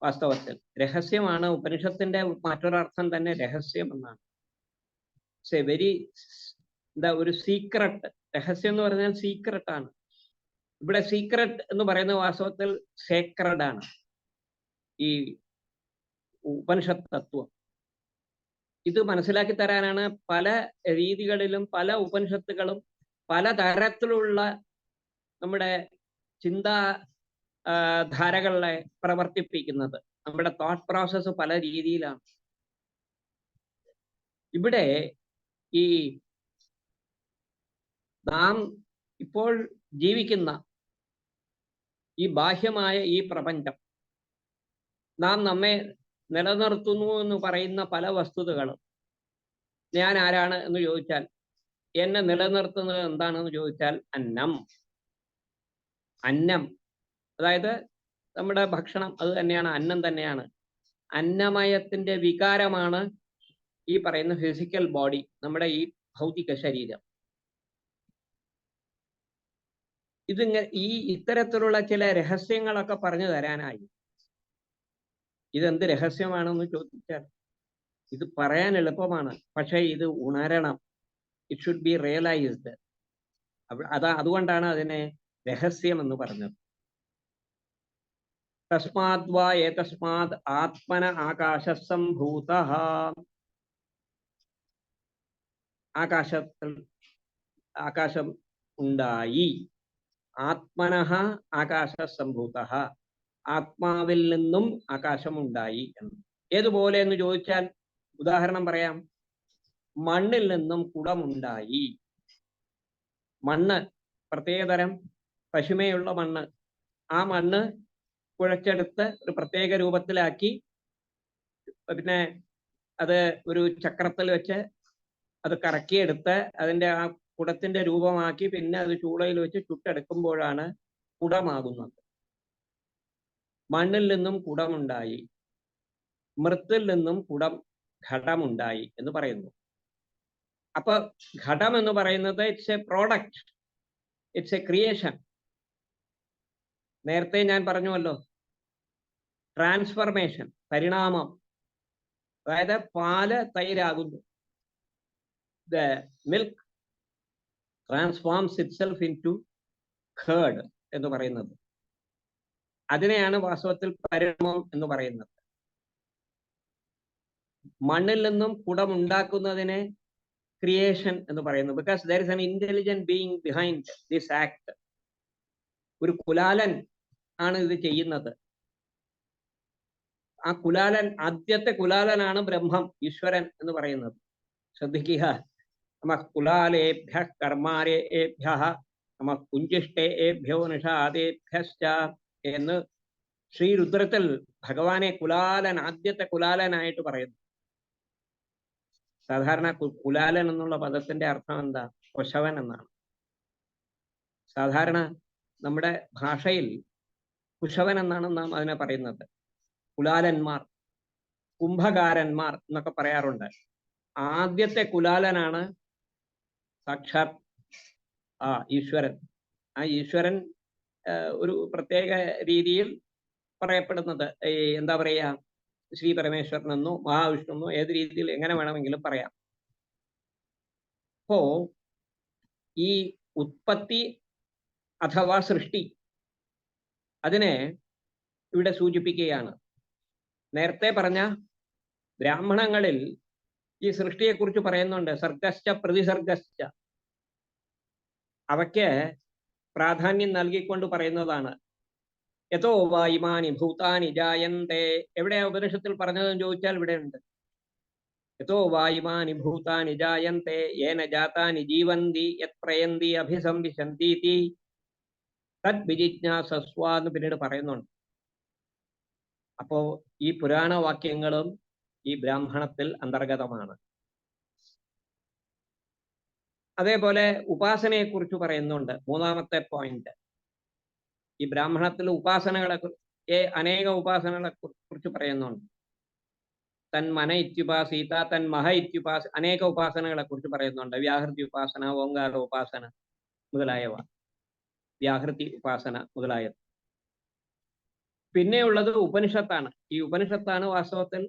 വാസ്തവത്തിൽ രഹസ്യമാണ് ഉപനിഷത്തിന്റെ മറ്റൊരർത്ഥം തന്നെ, രഹസ്യം എന്നാണ്. വെരി ഒരു സീക്രട്ട്. രഹസ്യം എന്ന് പറഞ്ഞാൽ സീക്രട്ട് ആണ്. ഇവിടെ സീക്രട്ട് എന്ന് പറയുന്ന വാസ്തവത്തിൽ സേക്രഡ് ആണ് ഈ ഉപനിഷത്ത് തത്വം. ഇത് മനസ്സിലാക്കി തരാനാണ് പല രീതികളിലും പല ഉപനിഷത്തുകളും പല തരത്തിലുള്ള നമ്മുടെ ചിന്താ ധാരകളെ പ്രവർത്തിപ്പിക്കുന്നത്. നമ്മുടെ തോട്ട് പ്രോസസ്സ് പല രീതിയിലാണ്. ഇവിടെ ഈ നാം ഇപ്പോൾ ജീവിക്കുന്ന ഈ ബാഹ്യമായ ഈ പ്രപഞ്ചം, നാം നമ്മെ നിലനിർത്തുന്നു എന്ന് പറയുന്ന പല വസ്തുതകളും, ഞാൻ ആരാണ് എന്ന് ചോദിച്ചാൽ, എന്നെ നിലനിർത്തുന്നത് എന്താണെന്ന് ചോദിച്ചാൽ അന്നം. അന്നം അതായത് നമ്മുടെ ഭക്ഷണം, അത് തന്നെയാണ്, അന്നം തന്നെയാണ്. അന്നമയത്തിന്റെ വികാരമാണ് ഈ പറയുന്ന ഫിസിക്കൽ ബോഡി, നമ്മുടെ ഈ ഭൗതിക ശരീരം. ഇത്തരത്തിലുള്ള ചില രഹസ്യങ്ങളൊക്കെ പറഞ്ഞു തരാനായി. ഇതെന്ത് രഹസ്യമാണെന്ന് ചോദിച്ചാൽ ഇത് പറയാൻ എളുപ്പമാണ്, പക്ഷേ ഇത് ഉണരണം. It should be realised. അതുകൊണ്ടാണ് അതിനെ രഹസ്യം എന്ന് പറഞ്ഞത്. തസ്മാത് വാ ഏതസ്മാത് ആത്മന ആകാശസംഭൂതഃ. ആകാശം ഉണ്ടായി. ആത്മനഃ ആകാശസംഭൂതഃ. ആത്മാവിൽ നിന്നും ആകാശമുണ്ടായി എന്ന്. ഏതുപോലെ എന്ന് ചോദിച്ചാൽ ഉദാഹരണം പറയാം. മണ്ണിൽ നിന്നും കുടമുണ്ടായി. മണ്ണ് പ്രത്യേകതരം പശുമയുള്ള മണ്ണ്. ആ മണ്ണ് കുഴച്ചെടുത്ത് ഒരു പ്രത്യേക രൂപത്തിലാക്കി, പിന്നെ അത് ഒരു ചക്രത്തിൽ വെച്ച് അത് കറക്കിയെടുത്ത് അതിൻ്റെ ആ കുടത്തിന്റെ രൂപമാക്കി, പിന്നെ അത് ചൂളയിൽ വെച്ച് ചുട്ടെടുക്കുമ്പോഴാണ് കുടമാകുന്നത്. മണ്ണിൽ നിന്നും കുടമുണ്ടായി, മൃത്തിൽ നിന്നും ഘടമുണ്ടായി എന്ന് പറയുന്നു. അപ്പൊ ഘടം എന്ന് പറയുന്നത് it's a product, it's a creation. നേരത്തെ ഞാൻ പറഞ്ഞുവല്ലോ, ട്രാൻസ്ഫർമേഷൻ, പരിണാമം. അതായത് പാല് തൈരാകുന്നു. The milk transforms itself into curd എന്ന് പറയുന്നത്. അതിനെയാണ് വാസ്തവത്തിൽ പരിണാമം എന്ന് പറയുന്നത്. മണ്ണിൽ നിന്നും കുടമുണ്ടാക്കുന്നതിനെ ക്രിയേഷൻ എന്ന് പറയുന്നു. Because there is an intelligent being behind this act. ഒരു കുലാലൻ ആണ് ഇത് ചെയ്യുന്നത്. ആ കുലാലൻ, ആദ്യത്തെ കുലാലനാണ് ബ്രഹ്മം, ഈശ്വരൻ എന്ന് പറയുന്നത്. ശ്രദ്ധിക്കുക. നമഃ കുലാലേഭ്യഃ കർമാരേഭ്യഃ നമഃ കുഞ്ചിഷ്ടേഭ്യോ നിഷാദേഭ്യശ്ച എന്ന് ശ്രീരുദ്രത്തിൽ ഭഗവാനെ കുലാലൻ, ആദ്യത്തെ കുലാലനായിട്ട് പറയുന്നു. സാധാരണ കുലാലൻ എന്നുള്ള പദത്തിന്റെ അർത്ഥം എന്താ? കൊശവൻ എന്നാണ്. സാധാരണ നമ്മുടെ ഭാഷയിൽ കുശവൻ എന്നാണ് നാം അതിനെ പറയുന്നത്. കുലാലന്മാർ, കുംഭകാരന്മാർ എന്നൊക്കെ പറയാറുണ്ട്. ആദ്യത്തെ കുലാലനാണ് സാക്ഷാത് ഈശ്വരൻ. ആ ഈശ്വരൻ ഒരു പ്രത്യേക രീതിയിൽ പറയപ്പെടുന്നത് എന്താ പറയാ, ശ്രീ പരമേശ്വരൻ എന്നോ മഹാവിഷ്ണു എന്നോ ഏത് രീതിയിൽ എങ്ങനെ വേണമെങ്കിലും പറയാം. അപ്പോ ഈ ഉത്പത്തി അഥവാ സൃഷ്ടി, അതിനെ ഇവിടെ സൂചിപ്പിക്കുകയാണ്. നേരത്തെ പറഞ്ഞ ബ്രാഹ്മണങ്ങളിൽ ഈ സൃഷ്ടിയെക്കുറിച്ച് പറയുന്നുണ്ട്. സർഗശ്ച പ്രതിസർഗശ്ച, അവയ്ക്ക് പ്രാധാന്യം നൽകിക്കൊണ്ട് പറയുന്നതാണ്. യതോ വായുമാനി ഭൂതാനി ജായന്തേ. എവിടെയാ ഉപനിഷത്തിൽ പറഞ്ഞതെന്ന് ചോദിച്ചാൽ ഇവിടെ ഉണ്ട്. യതോ വായുമാനി ഭൂതാനി ജായന്തേ യേന ജാതാനി ജീവന്തി യത് പ്രയന്തി അഭിസംവിശന്തി തദ് വിജിജ്ഞാസസ്വ എന്ന് പിന്നീട് പറയുന്നുണ്ട്. അപ്പോ ഈ പുരാണ വാക്യങ്ങളും ഈ ബ്രാഹ്മണത്തിൽ അന്തർഗതമാണ്. അതേപോലെ ഉപാസനയെ കുറിച്ച് പറയുന്നുണ്ട്. മൂന്നാമത്തെ പോയിന്റ്, ഈ ബ്രാഹ്മണത്തിൽ ഉപാസനകളെ അനേക ഉപാസനകളെ കുറിച്ച് പറയുന്നുണ്ട്. തന്മന ഇത്യുപാസീത, തന്മഹ ഇത്യുപാസ, അനേക ഉപാസനകളെ കുറിച്ച് പറയുന്നുണ്ട്. വ്യാഹൃതി ഉപാസന, ഓങ്കാര ഉപാസന മുതലായവ, വ്യാഹൃതി ഉപാസന മുതലായവ. പിന്നെയുള്ളത് ഉപനിഷത്താണ്. ഈ ഉപനിഷത്താണ് വാസ്തവത്തിൽ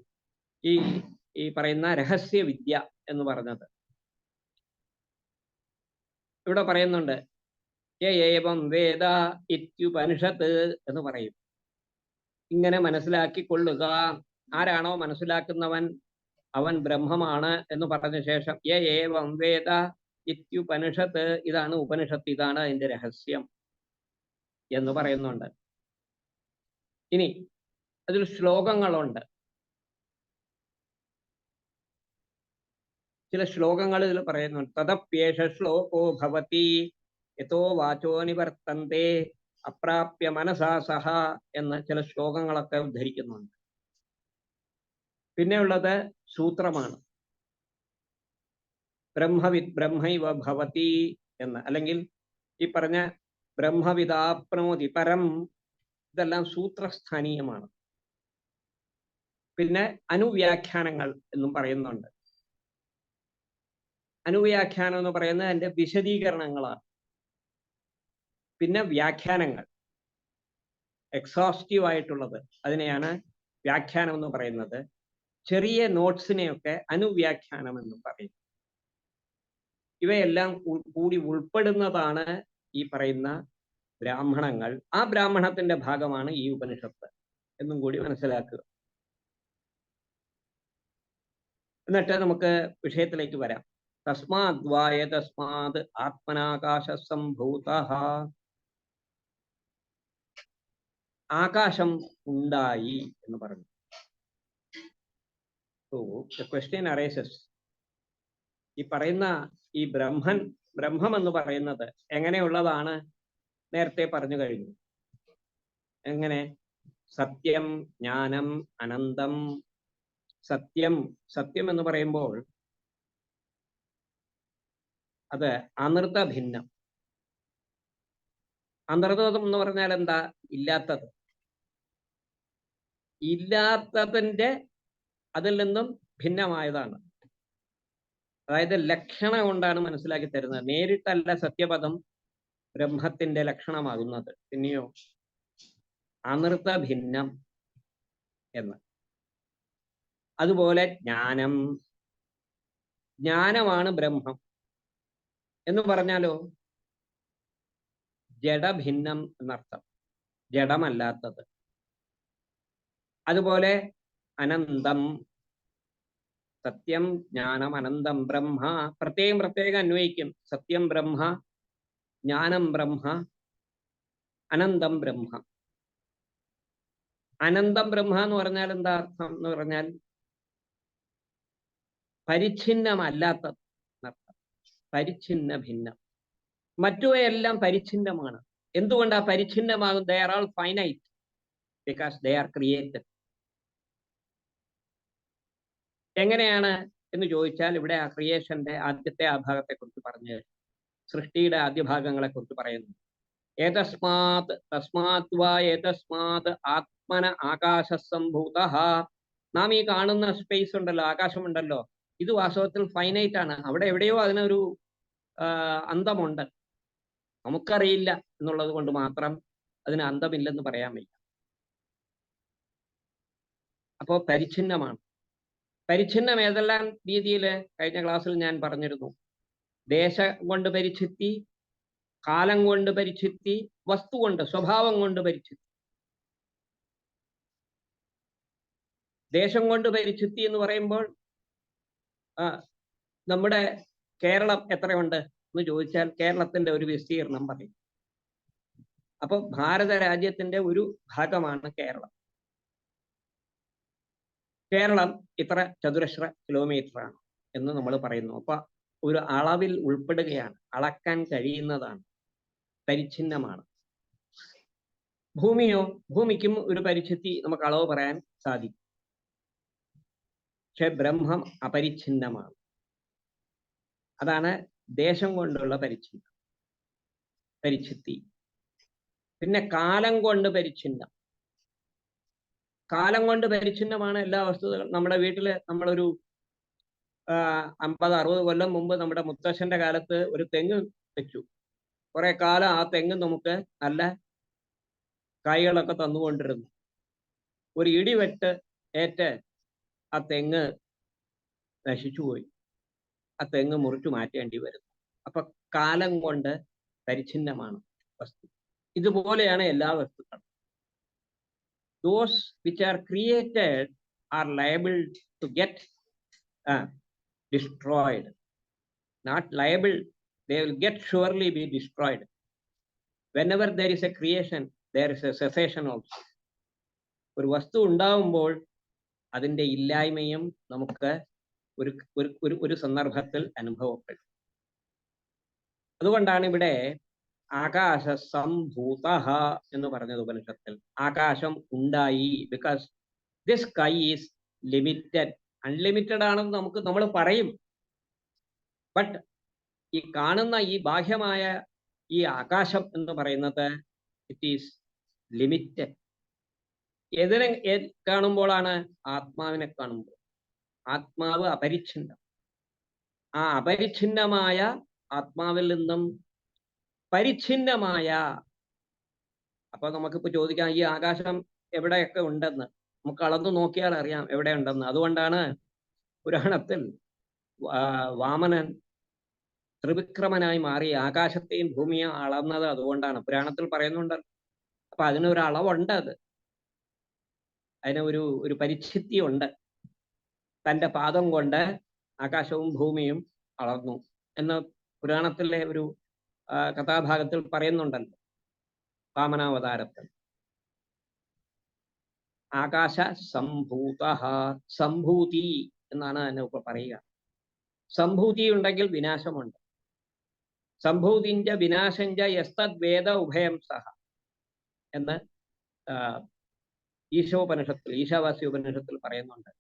ഈ പറയുന്ന രഹസ്യ വിദ്യ എന്ന് പറഞ്ഞത്. ഇവിടെ പറയുന്നുണ്ട് ഏവം വേദ ഇത്യുപനിഷത്ത് എന്ന് പറയും. ഇങ്ങനെ മനസ്സിലാക്കിക്കൊള്ളുക. ആരാണോ മനസ്സിലാക്കുന്നവൻ അവൻ ബ്രഹ്മമാണ് എന്ന് പറഞ്ഞ ശേഷം ഏവം വേദ ഇത്യുപനിഷത്ത്, ഇതാണ് ഉപനിഷത്ത്, ഇതാണ് അതിന്റെ രഹസ്യം എന്ന് പറയുന്നുണ്ട്. ഇനി അതിൽ ശ്ലോകങ്ങളുണ്ട്. ചില ശ്ലോകങ്ങൾ ഇതിൽ പറയുന്നുണ്ട്. തദപ്യേഷ ശ്ലോകോ ഭവതി യതോ വാചോ നിവർത്തന്തേ അപ്രാപ്യ മനസാ സഹ എന്ന് ചില ശ്ലോകങ്ങളൊക്കെ ഉദ്ധരിക്കുന്നുണ്ട്. പിന്നെയുള്ളത് സൂത്രമാണ്. ബ്രഹ്മവിദ് ബ്രഹ്മൈവ ഭവതി എന്ന്, അല്ലെങ്കിൽ ഈ പറഞ്ഞ ബ്രഹ്മവിദാപ്നോതി പരം, ഇതെല്ലാം സൂത്രസ്ഥാനീയമാണ്. പിന്നെ അനുവ്യാഖ്യാനങ്ങൾ എന്നും പറയുന്നുണ്ട്. അനുവ്യാഖ്യാനം എന്ന് പറയുന്നത് അതിന്റെ വിശദീകരണങ്ങളാണ്. പിന്നെ വ്യാഖ്യാനങ്ങൾ എക്സോസ്റ്റീവ് ആയിട്ടുള്ളത്, അതിനെയാണ് വ്യാഖ്യാനം എന്ന് പറയുന്നത്. ചെറിയ നോട്ട്സിനെയൊക്കെ അനുവ്യാഖ്യാനം എന്നും പറയും. ഇവയെല്ലാം കൂടി ഉൾപ്പെടുന്നതാണ് ഈ പറയുന്ന ബ്രാഹ്മണങ്ങൾ. ആ ബ്രാഹ്മണത്തിന്റെ ഭാഗമാണ് ഈ ഉപനിഷത്ത് എന്നും കൂടി മനസ്സിലാക്കുക. എന്നിട്ട് നമുക്ക് വിഷയത്തിലേക്ക് വരാം. തസ്മാത് ആത്മനാകാശ സംഭൂത, ആകാശം ഉണ്ടായി എന്ന് പറഞ്ഞു. So the question arises, ഈ പറയുന്ന ഈ ബ്രഹ്മം എന്ന് പറയുന്നത് എങ്ങനെയുള്ളതാണ്? നേരത്തെ പറഞ്ഞു കഴിഞ്ഞു. എങ്ങനെ? സത്യം, ജ്ഞാനം, അനന്തം. സത്യം എന്ന് പറയുമ്പോൾ അത് അനൃത ഭിന്നം. അനൃതം എന്ന് പറഞ്ഞാൽ എന്താ? ഇല്ലാത്തത്. ഇല്ലാത്തതിന്റെ അതിൽ നിന്നും ഭിന്നമായതാണ്. അതായത് ലക്ഷണം കൊണ്ടാണ് മനസ്സിലാക്കി തരുന്നത്. നേരിട്ടല്ല സത്യപദം ബ്രഹ്മത്തിന്റെ ലക്ഷണമാകുന്നത്. പിന്നെയോ അനൃത ഭിന്നം എന്ന്. അതുപോലെ ജ്ഞാനമാണ് ബ്രഹ്മം എന്ന് പറഞ്ഞാലോ ജഡഭിന്നം എന്നർത്ഥം, ജഡമല്ലാത്തത്. അതുപോലെ അനന്തം, സത്യം, ജ്ഞാനം, അനന്തം ബ്രഹ്മ, പ്രത്യേകം അന്വയിക്കും. സത്യം ബ്രഹ്മ, ജ്ഞാനം ബ്രഹ്മ, അനന്തം ബ്രഹ്മ. അനന്തം ബ്രഹ്മ എന്ന് പറഞ്ഞാൽ എന്താ അർത്ഥം എന്ന് പറഞ്ഞാൽ പരിച്ഛിന്നമല്ലാത്തത് എന്നർത്ഥം. പരിച്ഛിന്ന ഭിന്നം. മറ്റുവയെല്ലാം പരിച്ഛിന്നമാണ്. എന്തുകൊണ്ടാ പരിച്ഛിന്നമാകും? They are all finite because they are created. എങ്ങനെയാണ് എന്ന് ചോദിച്ചാൽ ഇവിടെ ആ ക്രിയേഷന്റെ ആദ്യത്തെ ആ ഭാഗത്തെ കുറിച്ച് പറഞ്ഞു. സൃഷ്ടിയുടെ ആദ്യ ഭാഗങ്ങളെ കുറിച്ച് പറയുന്നു. തസ്മാത് ആത്മന ആകാശ സംഭൂത. നാം ഈ കാണുന്ന സ്പേസ് ഉണ്ടല്ലോ, ആകാശമുണ്ടല്ലോ, ഇത് വാസ്തവത്തിൽ ഫൈനൈറ്റ് ആണ്. അവിടെ എവിടെയോ അതിനൊരു അന്തമുണ്ട്. നമുക്കറിയില്ല എന്നുള്ളത് കൊണ്ട് മാത്രം അതിന് അന്തമില്ലെന്ന് പറയാൻ വയ്യ. അപ്പോ പരിച്ഛിന്നമാണ്. പരിച്ഛിന്നം ഏതെല്ലാം രീതിയിൽ കഴിഞ്ഞ ക്ലാസ്സിൽ ഞാൻ പറഞ്ഞിരുന്നു. ദേശം കൊണ്ട് പരിച്ഛിത്തി, കാലം കൊണ്ട് പരിച്ഛിത്തി, വസ്തു കൊണ്ട്, സ്വഭാവം കൊണ്ട് പരിച്ഛിത്തി. ദേശം കൊണ്ട് പരിച്ഛിത്തി എന്ന് പറയുമ്പോൾ നമ്മുടെ കേരളം എത്രയുണ്ട് എന്ന് ചോദിച്ചാൽ കേരളത്തിന്റെ ഒരു വിസ്തീർണം പറയും. അപ്പൊ ഭാരത രാജ്യത്തിന്റെ ഒരു ഭാഗമാണ് കേരളം. കേരളം ഇത്ര ചതുരശ്ര കിലോമീറ്റർ ആണ് എന്ന് നമ്മൾ പറയുന്നു. അപ്പൊ ഒരു അളവിൽ ഉൾപ്പെടുകയാണ്, അളക്കാൻ കഴിയുന്നതാണ്, പരിച്ഛിന്നമാണ്. ഭൂമിയോ, ഭൂമിക്കും ഒരു പരിച്ഛിത്തി നമുക്ക് അളവ് പറയാൻ സാധിക്കും. പക്ഷെ ബ്രഹ്മം അപരിച്ഛിന്നമാണ്. അതാണ് ദേശം കൊണ്ടുള്ള പരിച്ഛിത്തി. പിന്നെ കാലം കൊണ്ട് പരിച്ഛിന്നം. കാലം കൊണ്ട് പരിച്ഛിന്നമാണ് എല്ലാ വസ്തുക്കളും. നമ്മുടെ വീട്ടില് നമ്മളൊരു 50-60 കൊല്ലം മുമ്പ് നമ്മുടെ മുത്തശ്ശന്റെ കാലത്ത് ഒരു തെങ്ങ് വെച്ചു. കുറെ കാലം ആ തെങ്ങ് നമുക്ക് നല്ല കായ്കളൊക്കെ തന്നുകൊണ്ടിരുന്നു. ഒരു ഇടിവെട്ട് ഏറ്റ് ആ തെങ്ങ് നശിച്ചുപോയി. ആ തെങ്ങ് മുറിച്ചു മാറ്റേണ്ടി വരുന്നു. അപ്പൊ കാലം കൊണ്ട് പരിച്ഛിന്നമാണ് വസ്തു. ഇതുപോലെയാണ് എല്ലാ വസ്തുക്കളും. Those which are created are liable to get destroyed. Not liable, they will get surely be destroyed. Whenever there is a creation, there is a cessation also. ഒരു വസ്തു ഉണ്ടാവുമ്പോൾ അതിൻ്റെ ഇല്ലായ്മയും നമുക്ക് ഒരു സന്ദർഭത്തിൽ അനുഭവപ്പെടും. അതുകൊണ്ടാണ് ഇവിടെ ആകാശ സംഭൂത എന്ന് പറഞ്ഞത് ഉപനിഷത്തിൽ. ആകാശം ഉണ്ടായി. Because this sky is limited. Unlimited ആണെന്ന് നമ്മൾ പറയും. ബട്ട് ഈ കാണുന്ന ഈ ബാഹ്യമായ ഈ ആകാശം എന്ന് പറയുന്നത് ഇറ്റ് ഈസ് ലിമിറ്റഡ്. എതിനെ കാണുമ്പോഴാണ്? ആത്മാവിനെ കാണുമ്പോൾ. ആത്മാവ് അപരിച്ഛിന്നം. ആ അപരിച്ഛിന്നമായ ആത്മാവിൽ നിന്നും പരിച്ഛിന്നമായ, അപ്പൊ നമുക്കിപ്പോ ചോദിക്കാം ഈ ആകാശം എവിടെയൊക്കെ ഉണ്ടെന്ന്. നമുക്ക് അളന്നു നോക്കിയാൽ അറിയാം എവിടെ ഉണ്ടെന്ന്. അതുകൊണ്ടാണ് പുരാണത്തിൽ വാമനൻ ത്രിവിക്രമനായി മാറി ആകാശത്തെയും ഭൂമിയെയും അളന്നത്. അതുകൊണ്ടാണ് പുരാണത്തിൽ പറയുന്നുണ്ട്. അപ്പൊ അതിനൊരു അളവുണ്ട്. അതിന് ഒരു പരിച്ഛിത്തി ഉണ്ട്. തൻ്റെ പാദം കൊണ്ട് ആകാശവും ഭൂമിയും അളന്നു എന്ന് പുരാണത്തിലെ ഒരു കഥാഭാഗത്തിൽ പറയുന്നുണ്ടല്ലോ, വാമനാവതാരത്തിൽ. ആകാശ സംഭൂത, സംഭൂതി എന്നാണ് അതിനെ പറയുക. സംഭൂതി ഉണ്ടെങ്കിൽ വിനാശമുണ്ട്. സംഭൂതിഞ്ച വിനാശഞ്ച യസ്തദ് വേദ ഉഭയം സഹ എന്ന് ഈശാവാസ്യ ഉപനിഷത്തിൽ പറയുന്നുണ്ട്.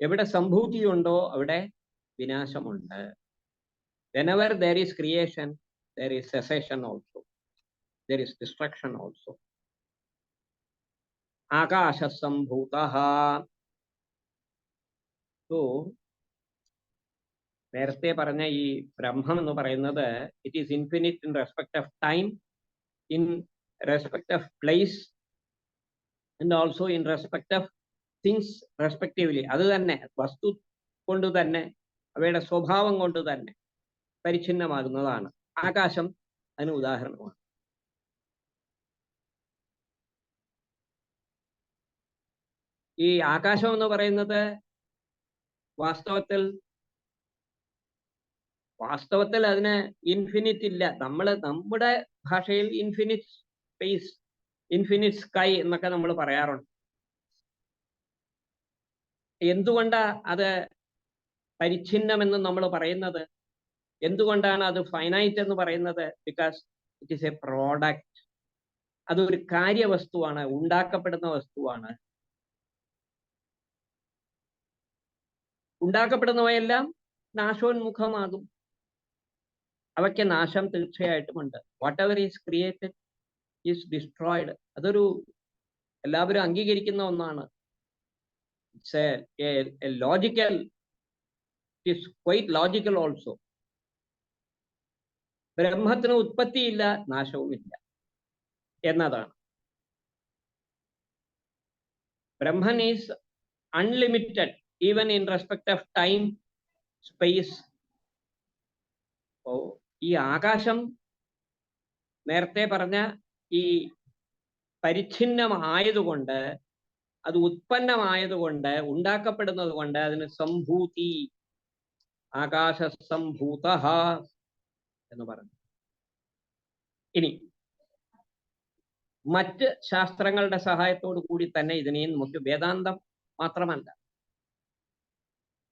എവിടെ സംഭൂതി ഉണ്ടോ അവിടെ വിനാശമുണ്ട്. Whenever there is creation, there is cessation also. There is destruction also. Akasha sambhutaha. So, നേരത്തെ പറഞ്ഞ ഈ ബ്രഹ്മം എന്ന് പറയുന്നത് it is infinite in respect of time, in respect of place, and also in respect of things respectively. അത് തന്നെ വസ്തു കൊണ്ട് തന്നെ, അവയുടെ സ്വഭാവം കൊണ്ട് തന്നെ പരിച്ഛിന്നമാകുന്നതാണ്. ആകാശം അതിന് ഉദാഹരണമാണ്. ഈ ആകാശം എന്ന് പറയുന്നത് വാസ്തവത്തിൽ അതിന് ഇൻഫിനിറ്റ് ഇല്ല. നമ്മുടെ ഭാഷയിൽ ഇൻഫിനിറ്റ് സ്പേസ്, ഇൻഫിനിറ്റ് സ്കൈ എന്നൊക്കെ നമ്മൾ പറയാറുണ്ട്. എന്തുകൊണ്ടാ അത് പരിച്ഛിന്നമെന്ന് നമ്മൾ പറയുന്നത്? എന്തുകൊണ്ടാണ് അത് ഫൈനൈറ്റ് എന്ന് പറയുന്നത്? Because it is a product. അതൊരു കാര്യവസ്തുവാണ്, ഉണ്ടാക്കപ്പെടുന്ന വസ്തുവാണ്. ഉണ്ടാക്കപ്പെടുന്നവയെല്ലാം നാശോന്മുഖമാകും. അവയ്ക്ക് നാശം തീർച്ചയായിട്ടുമുണ്ട്. Whatever is created is destroyed. അതൊരു എല്ലാവരും അംഗീകരിക്കുന്ന ഒന്നാണ്. It's a logical, it is quite logical also. ബ്രഹ്മത്തിന് ഉത്പത്തിയില്ല, നാശവുമില്ല എന്നതാണ്. Brahman is unlimited even in respect of time, space. ഈ ആകാശം നേരത്തെ പറഞ്ഞ ഈ പരിച്ഛിന്നമായതുകൊണ്ട്, അത് ഉത്പന്നമായതുകൊണ്ട്, ഉണ്ടാക്കപ്പെടുന്നത് കൊണ്ട് അതിന് സംഭൂതി, ആകാശ സംഭൂത എന്ന് പറഞ്ഞു. ഇനി മറ്റ് ശാസ്ത്രങ്ങളുടെ സഹായത്തോടു കൂടി തന്നെ ഇതിനെയും നമുക്ക് വേദാന്തം മാത്രമല്ല,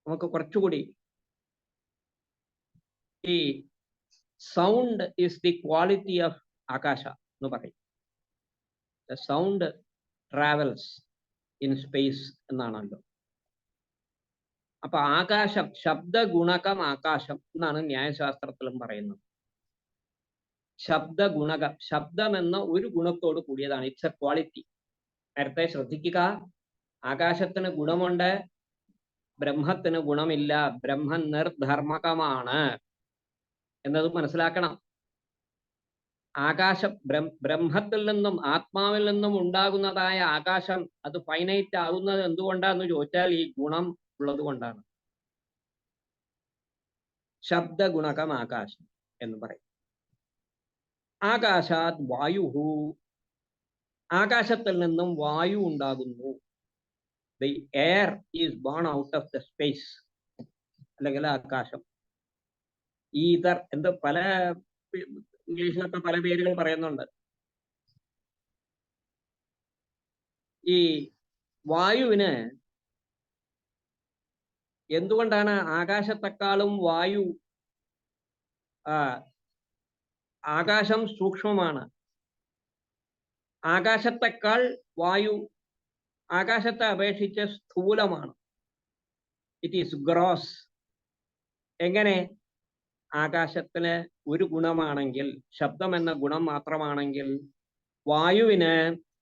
നമുക്ക് കുറച്ചുകൂടി ഈ sound is the quality of ആകാശ എന്ന് പറയും. The sound travels in space എന്നാണല്ലോ. അപ്പൊ ആകാശം, ശബ്ദഗുണകം ആകാശം എന്നാണ് ന്യായശാസ്ത്രത്തിലും പറയുന്നത്. ശബ്ദഗുണകം, ശബ്ദം എന്ന ഒരു ഗുണത്തോട് കൂടിയതാണ്. It's A quality. നേരത്തെ ശ്രദ്ധിക്കുക, ആകാശത്തിന് ഗുണമുണ്ട്, ബ്രഹ്മത്തിന് ഗുണമില്ല. ബ്രഹ്മം നിർധർമ്മകമാണ് എന്നത് മനസ്സിലാക്കണം. ആകാശം ബ്രഹ്മത്തിൽ നിന്നും ആത്മാവിൽ നിന്നും ഉണ്ടാകുന്നതായ ആകാശം അത് ഫൈനൈറ്റ് ആകുന്നത് എന്തുകൊണ്ടാന്ന് ചോദിച്ചാൽ ഈ ഗുണം ഉള്ളത് കൊണ്ടാണ്. ശബ്ദഗുണകം ആകാശം എന്ന് പറയും. ആകാശാത് വായുഹു, ആകാശത്തിൽ നിന്നും വായു ഉണ്ടാകുന്നു. The air is born out of the space, അല്ലെങ്കിൽ ആകാശം. ഈതർ എന്ത് പല ഇംഗ്ലീഷിലൊക്കെ പല പേരുകൾ പറയുന്നുണ്ട്. ഈ വായുവിന് എന്തുകൊണ്ടാണ് ആകാശത്തെക്കാളും വായു, ആകാശം സൂക്ഷ്മമാണ്, ആകാശത്തെക്കാൾ വായു ആകാശത്തെ അപേക്ഷിച്ച് സ്ഥൂലമാണ്. It is gross. എങ്ങനെ? ആകാശത്തിന് ഒരു ഗുണമാണെങ്കിൽ, ശബ്ദം എന്ന ഗുണം മാത്രമാണെങ്കിൽ, വായുവിന്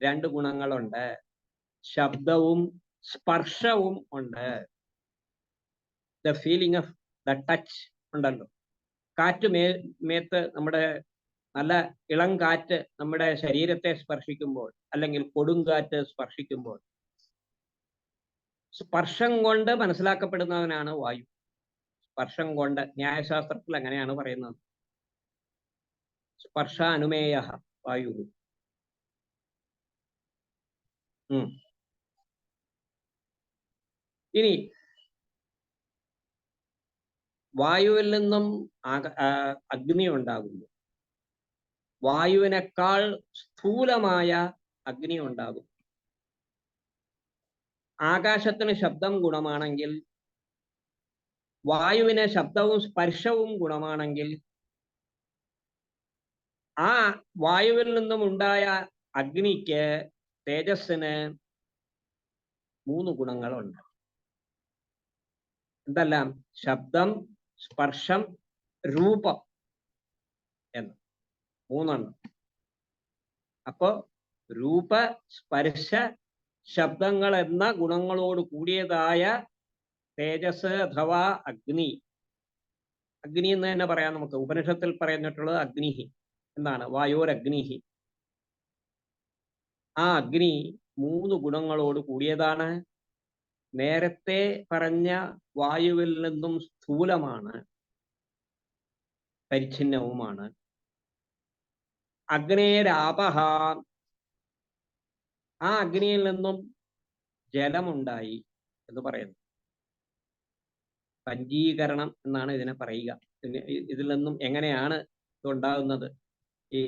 രണ്ട് ഗുണങ്ങളുണ്ട്. ശബ്ദവും സ്പർശവും ഉണ്ട്. The feeling of the touch ഉണ്ടല്ലോ. കാറ്റ് മേത്ത്, നമ്മുടെ നല്ല ഇളം കാറ്റ് നമ്മുടെ ശരീരത്തെ സ്പർശിക്കുമ്പോൾ, അല്ലെങ്കിൽ കൊടുങ്കാറ്റ് സ്പർശിക്കുമ്പോൾ, സ്പർശം കൊണ്ട് മനസ്സിലാക്കപ്പെടുന്നവനാണ് വായു. സ്പർശം കൊണ്ട്, ന്യായശാസ്ത്രത്തിൽ അങ്ങനെയാണ് പറയുന്നത്. സ്പർശ അനുമേയ വായു. ഇനി വായുവിൽ നിന്നും അഗ്നി ഉണ്ടാകുന്നു. വായുവിനേക്കാൾ സ്ഥൂലമായ അഗ്നി ഉണ്ടാകും. ആകാശത്തിന് ശബ്ദം ഗുണമാണെങ്കിൽ, വായുവിന് ശബ്ദവും സ്പർശവും ഗുണമാണെങ്കിൽ, ആ വായുവിൽ നിന്നും ഉണ്ടായ അഗ്നിക്ക്, തേജസ്സിന് 3 ഗുണങ്ങളുണ്ട്. എന്തെല്ലാം? ശബ്ദം, സ്പർശം, രൂപം എന്ന് 3 അപ്പോ രൂപ, സ്പർശ, ശബ്ദങ്ങൾ എന്ന ഗുണങ്ങളോട് കൂടിയതായ തേജസ് അഥവാ അഗ്നി. അഗ്നി എന്ന് തന്നെ പറയാം നമുക്ക്. ഉപനിഷത്തിൽ പറഞ്ഞിട്ടുള്ളത് അഗ്നിഹി എന്നാണ്. വായോരഗ്നിഹി. ആ അഗ്നി 3 ഗുണങ്ങളോട് കൂടിയതാണ്. നേരത്തെ പറഞ്ഞ വായുവിൽ നിന്നും സ്ഥൂലമാണ്, പരിച്ഛിന്നവുമാണ്. അഗ്നേരാപഹ, ആ അഗ്നിയിൽ നിന്നും ജലമുണ്ടായി എന്ന് പറയുന്നു. പഞ്ചീകരണം എന്നാണ് ഇതിനെ പറയുക. ഇതിൽ നിന്നും എങ്ങനെയാണ് ഇതുണ്ടാകുന്നത്, ഈ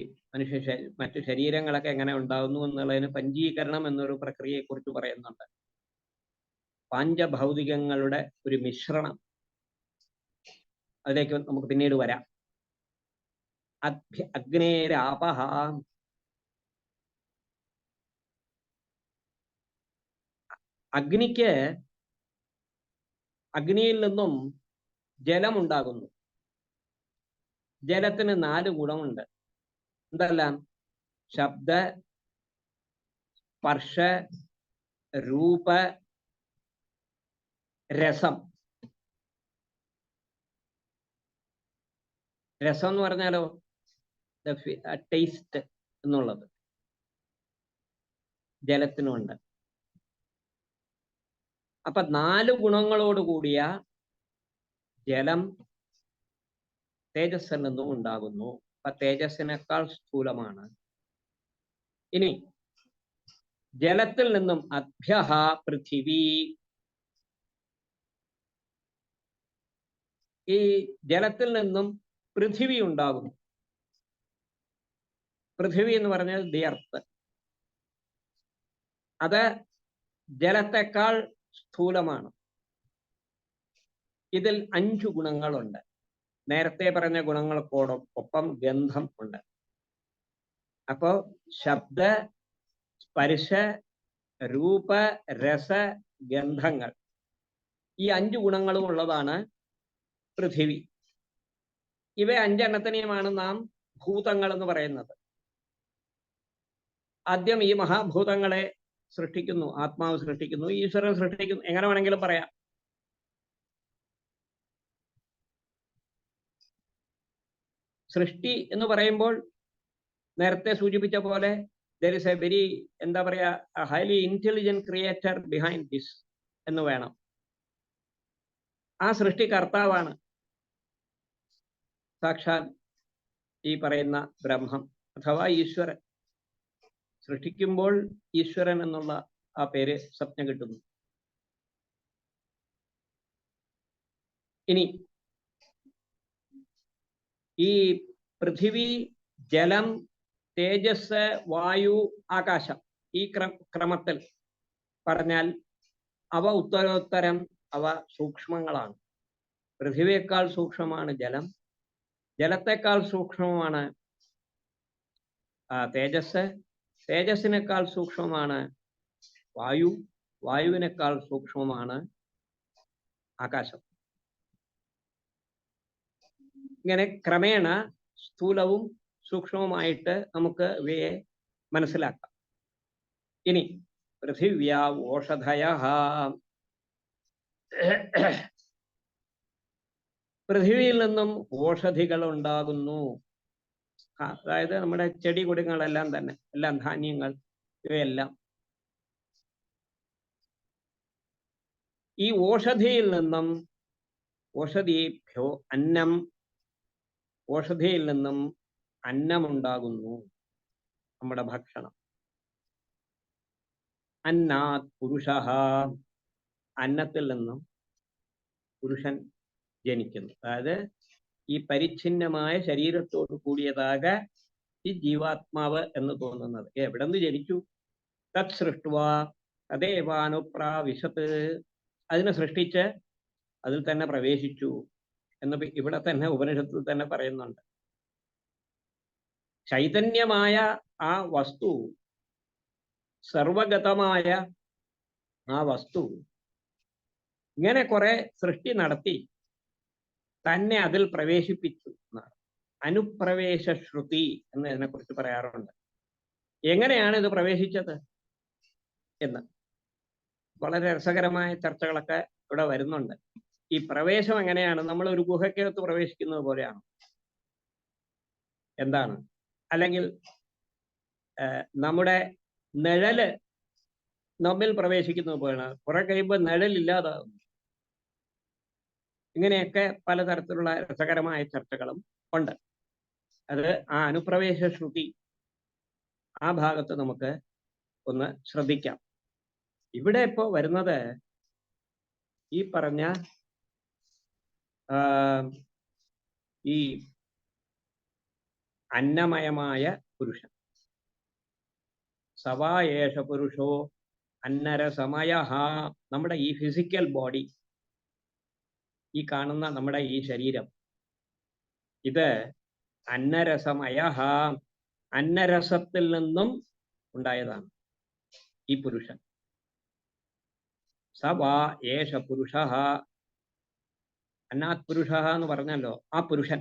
മറ്റു ശരീരങ്ങളൊക്കെ എങ്ങനെ ഉണ്ടാകുന്നു എന്നുള്ളതിന് പഞ്ചീകരണം എന്നൊരു പ്രക്രിയയെക്കുറിച്ച് പറയുന്നുണ്ട്. പാഞ്ചഭൗതികങ്ങളുടെ ഒരു മിശ്രണം. അതിലേക്ക് നമുക്ക് പിന്നീട് വരാം. അഗ്നേരാപഹ, അഗ്നിക്ക്, അഗ്നിയിൽ നിന്നും ജലമുണ്ടാകുന്നു. ജലത്തിന് 4 ഗുണമുണ്ട്. എന്തെല്ലാം? ശബ്ദ, സ്പർശ, രൂപ, രസം. രസം എന്ന് പറഞ്ഞാലോ ടേസ്റ്റ് എന്നുള്ളത് ജലത്തിനുണ്ട്. അപ്പൊ 4 ഗുണങ്ങളോട് കൂടിയ ജലം തേജസ്സിൽ നിന്നും ഉണ്ടാകുന്നു. അപ്പൊ തേജസ്സിനേക്കാൾ സ്ഥൂലമാണ്. ഇനി ജലത്തിൽ നിന്നും അഭ്യഹ പൃഥിവി, ഈ ജലത്തിൽ നിന്നും പൃഥിവി ഉണ്ടാകുന്നു. പൃഥിവി എന്ന് പറഞ്ഞാൽ ദി എർത്ത്. അത് ജലത്തെക്കാൾ സ്ഥൂലമാണ്. ഇതിൽ 5 ഗുണങ്ങളുണ്ട്. നേരത്തെ പറഞ്ഞ ഗുണങ്ങൾക്കൊപ്പം ഗന്ധം ഉണ്ട്. അപ്പോ ശബ്ദ, സ്പർശ, രൂപ, രസ, ഗന്ധങ്ങൾ, ഈ 5 ഗുണങ്ങളും ഉള്ളതാണ് പൃഥിവി. ഇവ 5 എണ്ണത്തിനെയുമാണ് നാം ഭൂതങ്ങൾ എന്ന് പറയുന്നത്. ആദ്യം ഈ മഹാഭൂതങ്ങളെ സൃഷ്ടിക്കുന്നു, ആത്മാവ് സൃഷ്ടിക്കുന്നു, ഈശ്വരൻ സൃഷ്ടിക്കുന്നു, എങ്ങനെ വേണമെങ്കിലും പറയാം. സൃഷ്ടി എന്ന് പറയുമ്പോൾ നേരത്തെ സൂചിപ്പിച്ച പോലെ there is a very, എന്താ പറയാ, highly intelligent creator behind this എന്ന് വേണം. ആ സൃഷ്ടികർത്താവാണ് സാക്ഷാൽ ഈ പറയുന്ന ബ്രഹ്മം അഥവാ ഈശ്വരൻ. സൃഷ്ടിക്കുമ്പോൾ ഈശ്വരൻ എന്നുള്ള ആ പേര് സ്വപ്ന കിട്ടുന്നു. ഇനി ഈ പൃഥിവി, ജലം, തേജസ്, വായു, ആകാശം, ഈ ക്രമത്തിൽ പറഞ്ഞാൽ അവ ഉത്തരോത്തരം അവ സൂക്ഷ്മങ്ങളാണ്. പൃഥിവിയേക്കാൾ സൂക്ഷ്മമാണ് ജലം, ജലത്തെക്കാൾ സൂക്ഷ്മമാണ് തേജസ്, തേജസ്സിനേക്കാൾ സൂക്ഷ്മമാണ് വായു, വായുവിനേക്കാൾ സൂക്ഷ്മമാണ് ആകാശം. ഇങ്ങനെ ക്രമേണ സ്ഥൂലവും സൂക്ഷ്മവുമായിട്ട് നമുക്ക് ഇവയെ മനസ്സിലാക്കാം. ഇനി പൃഥിവ്യാ ഓഷധയഃ, പൃഥിവിയിൽ നിന്നും ഓഷധികൾ ഉണ്ടാകുന്നു. അതായത് നമ്മുടെ ചെടി കൊടികളെല്ലാം തന്നെ, എല്ലാം ധാന്യങ്ങൾ, ഇവയെല്ലാം ഈ ഓഷധിയിൽ നിന്നും, ഓഷധീഭ്യോ അന്നം, ഓഷധിയിൽ നിന്നും അന്നമുണ്ടാകുന്നു, നമ്മുടെ ഭക്ഷണം. അന്നാത് പുരുഷഃ, അന്നത്തിൽ നിന്നും പുരുഷൻ ജനിക്കുന്നു. അതായത് ഈ പരിച്ഛിന്നമായ ശരീരത്തോട് കൂടിയതാക ഈ ജീവാത്മാവ് എന്ന് തോന്നുന്നത് എവിടെ നിന്ന് ജനിച്ചു? തത് സൃഷ്ട്വാ തദേവാനുപ്രാവിശത്, അതിനെ സൃഷ്ടിച്ച് അതിൽ തന്നെ പ്രവേശിച്ചു എന്ന് ഇവിടെ തന്നെ ഉപനിഷത്തിൽ തന്നെ പറയുന്നുണ്ട്. ചൈതന്യമായ ആ വസ്തു, സർവഗതമായ ആ വസ്തു ഇങ്ങനെ കുറെ സൃഷ്ടി നടത്തി തന്നെ അതിൽ പ്രവേശിപ്പിച്ചു എന്നാണ്. അനുപ്രവേശ ശ്രുതി എന്ന് ഇതിനെക്കുറിച്ച് പറയാറുണ്ട്. എങ്ങനെയാണ് ഇത് പ്രവേശിച്ചത് എന്ന് വളരെ രസകരമായ ചർച്ചകളൊക്കെ ഇവിടെ വരുന്നുണ്ട്. ഈ പ്രവേശം എങ്ങനെയാണ്? നമ്മൾ ഒരു ഗുഹയ്ക്കകത്ത് പ്രവേശിക്കുന്നത് പോലെയാണ്? എന്താണ്? അല്ലെങ്കിൽ നമ്മുടെ നിഴല് നമ്മിൽ പ്രവേശിക്കുന്നത് പോലെയാണ്? കുറെ കഴിയുമ്പോൾ നിഴലില്ലാതാകും. ഇങ്ങനെയൊക്കെ പലതരത്തിലുള്ള രസകരമായ ചർച്ചകളും ഉണ്ട്. അത് ആ അനുപ്രവേശ ശ്രുതി ആ ഭാഗത്ത് നമുക്ക് ഒന്ന് ശ്രദ്ധിക്കാം. ഇവിടെ ഇപ്പോൾ വരുന്നത് ഈ പറഞ്ഞ ഈ അന്നമയമായ പുരുഷൻ. സവായേഷ പുരുഷോ അന്നരസമയഃ, നമ്മുടെ ഈ ഫിസിക്കൽ ബോഡി, ഈ കാണുന്ന നമ്മുടെ ഈ ശരീരം, ഇത് അന്നരസമയഃ, അന്നരസത്തിൽ നിന്നും ഉണ്ടായതാണ് ഈ പുരുഷൻ. സവാ ഏഷ പുരുഷഃ, അന്നാത് പുരുഷഃ എന്ന് പറഞ്ഞല്ലോ, ആ പുരുഷൻ.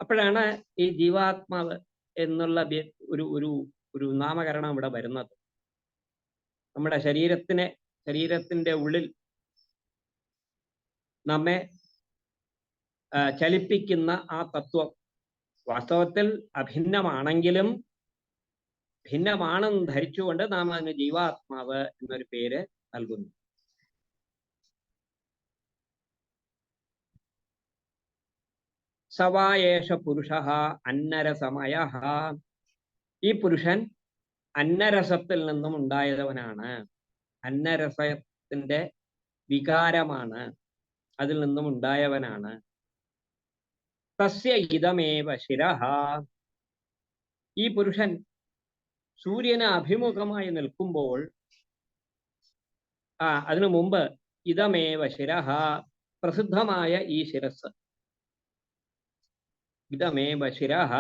അപ്പോഴാണ് ഈ ജീവാത്മാവ് എന്നുള്ള ഒരു ഒരു ഒരു നാമകരണം ഇവിടെ വരുന്നത്. നമ്മുടെ ശരീരത്തിന്റെ ഉള്ളിൽ നമ്മെ ചലിപ്പിക്കുന്ന ആ തത്വം വാസ്തവത്തിൽ അഭിന്നമാണെങ്കിലും ഭിന്നമാണെന്ന് ധരിച്ചുകൊണ്ട് നാം അതിന് ജീവാത്മാവ് എന്നൊരു പേര് നൽകുന്നു. സവായേഷ പുരുഷഃ അന്നരസമയഃ, ഈ പുരുഷൻ അന്നരസത്തിൽ നിന്നും ഉണ്ടായവനാണ്. അന്നരസത്തിന്റെ വികാരമാണ്, അതിൽ നിന്നും ഉണ്ടായവനാണ്. തസ്യ ഇദമേവ ശിരഃ, ഈ പുരുഷൻ സൂര്യന് അഭിമുഖമായി നിൽക്കുമ്പോൾ അതിനു മുമ്പ് ഇതമേവ ശിരഹ, പ്രസിദ്ധമായ ഈ ശിരസ്, ഇതമേവ ശിരഹ,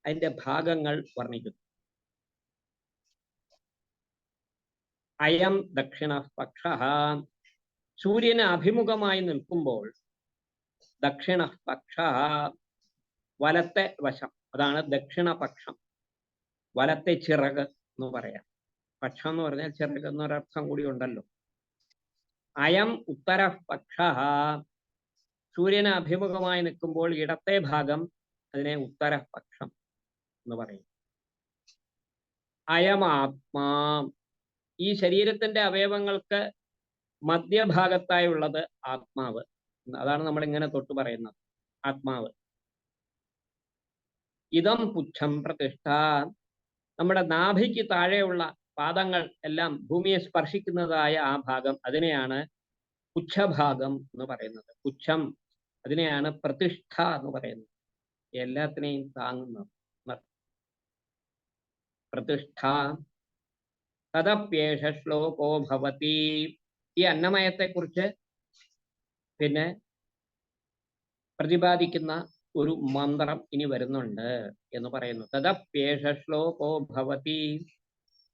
അതിന്റെ ഭാഗങ്ങൾ വർണ്ണിക്കുന്നു. അയം ദക്ഷിണ പക്ഷ, സൂര്യന് അഭിമുഖമായി നിൽക്കുമ്പോൾ ദക്ഷിണ പക്ഷ, വലത്തെ വശം, അതാണ് ദക്ഷിണപക്ഷം, വലത്തെ ചിറക് എന്ന് പറയാം. പക്ഷം എന്ന് പറഞ്ഞാൽ ചിറക് എന്നൊരർത്ഥം കൂടി ഉണ്ടല്ലോ. അയം ഉത്തര പക്ഷ, സൂര്യന് അഭിമുഖമായി നിൽക്കുമ്പോൾ ഇടത്തെ ഭാഗം, അതിനെ ഉത്തര പക്ഷം എന്ന് പറയും. അയമാത്മാ, ഈ ശരീരത്തിന്റെ അവയവങ്ങൾക്ക് മധ്യഭാഗത്തായുള്ളത് ആത്മാവ്. അതാണ് നമ്മൾ ഇങ്ങനെ തൊട്ട് പറയുന്നത്, ആത്മാവ്. ഇതം പുച്ഛം പ്രതിഷ്ഠ, നമ്മുടെ നാഭിക്ക് താഴെയുള്ള പാദങ്ങൾ എല്ലാം ഭൂമിയെ സ്പർശിക്കുന്നതായ ആ ഭാഗം, അതിനെയാണ് പുച്ഛഭാഗം എന്ന് പറയുന്നത്. പുച്ഛം, അതിനെയാണ് പ്രതിഷ്ഠ എന്ന് പറയുന്നത്, എല്ലാത്തിനെയും താങ്ങുന്നത് പ്രതിഷ്ഠ. തദപ്യേഷ ശ്ലോകോ ഭവതി, ഈ അന്നമയത്തെക്കുറിച്ച് പിന്നെ പ്രതിപാദിക്കുന്ന ഒരു മന്ത്രം ഇനി വരുന്നുണ്ട് എന്ന് പറയുന്നു. തദപ്യേഷ ശ്ലോകോ ഭവതി,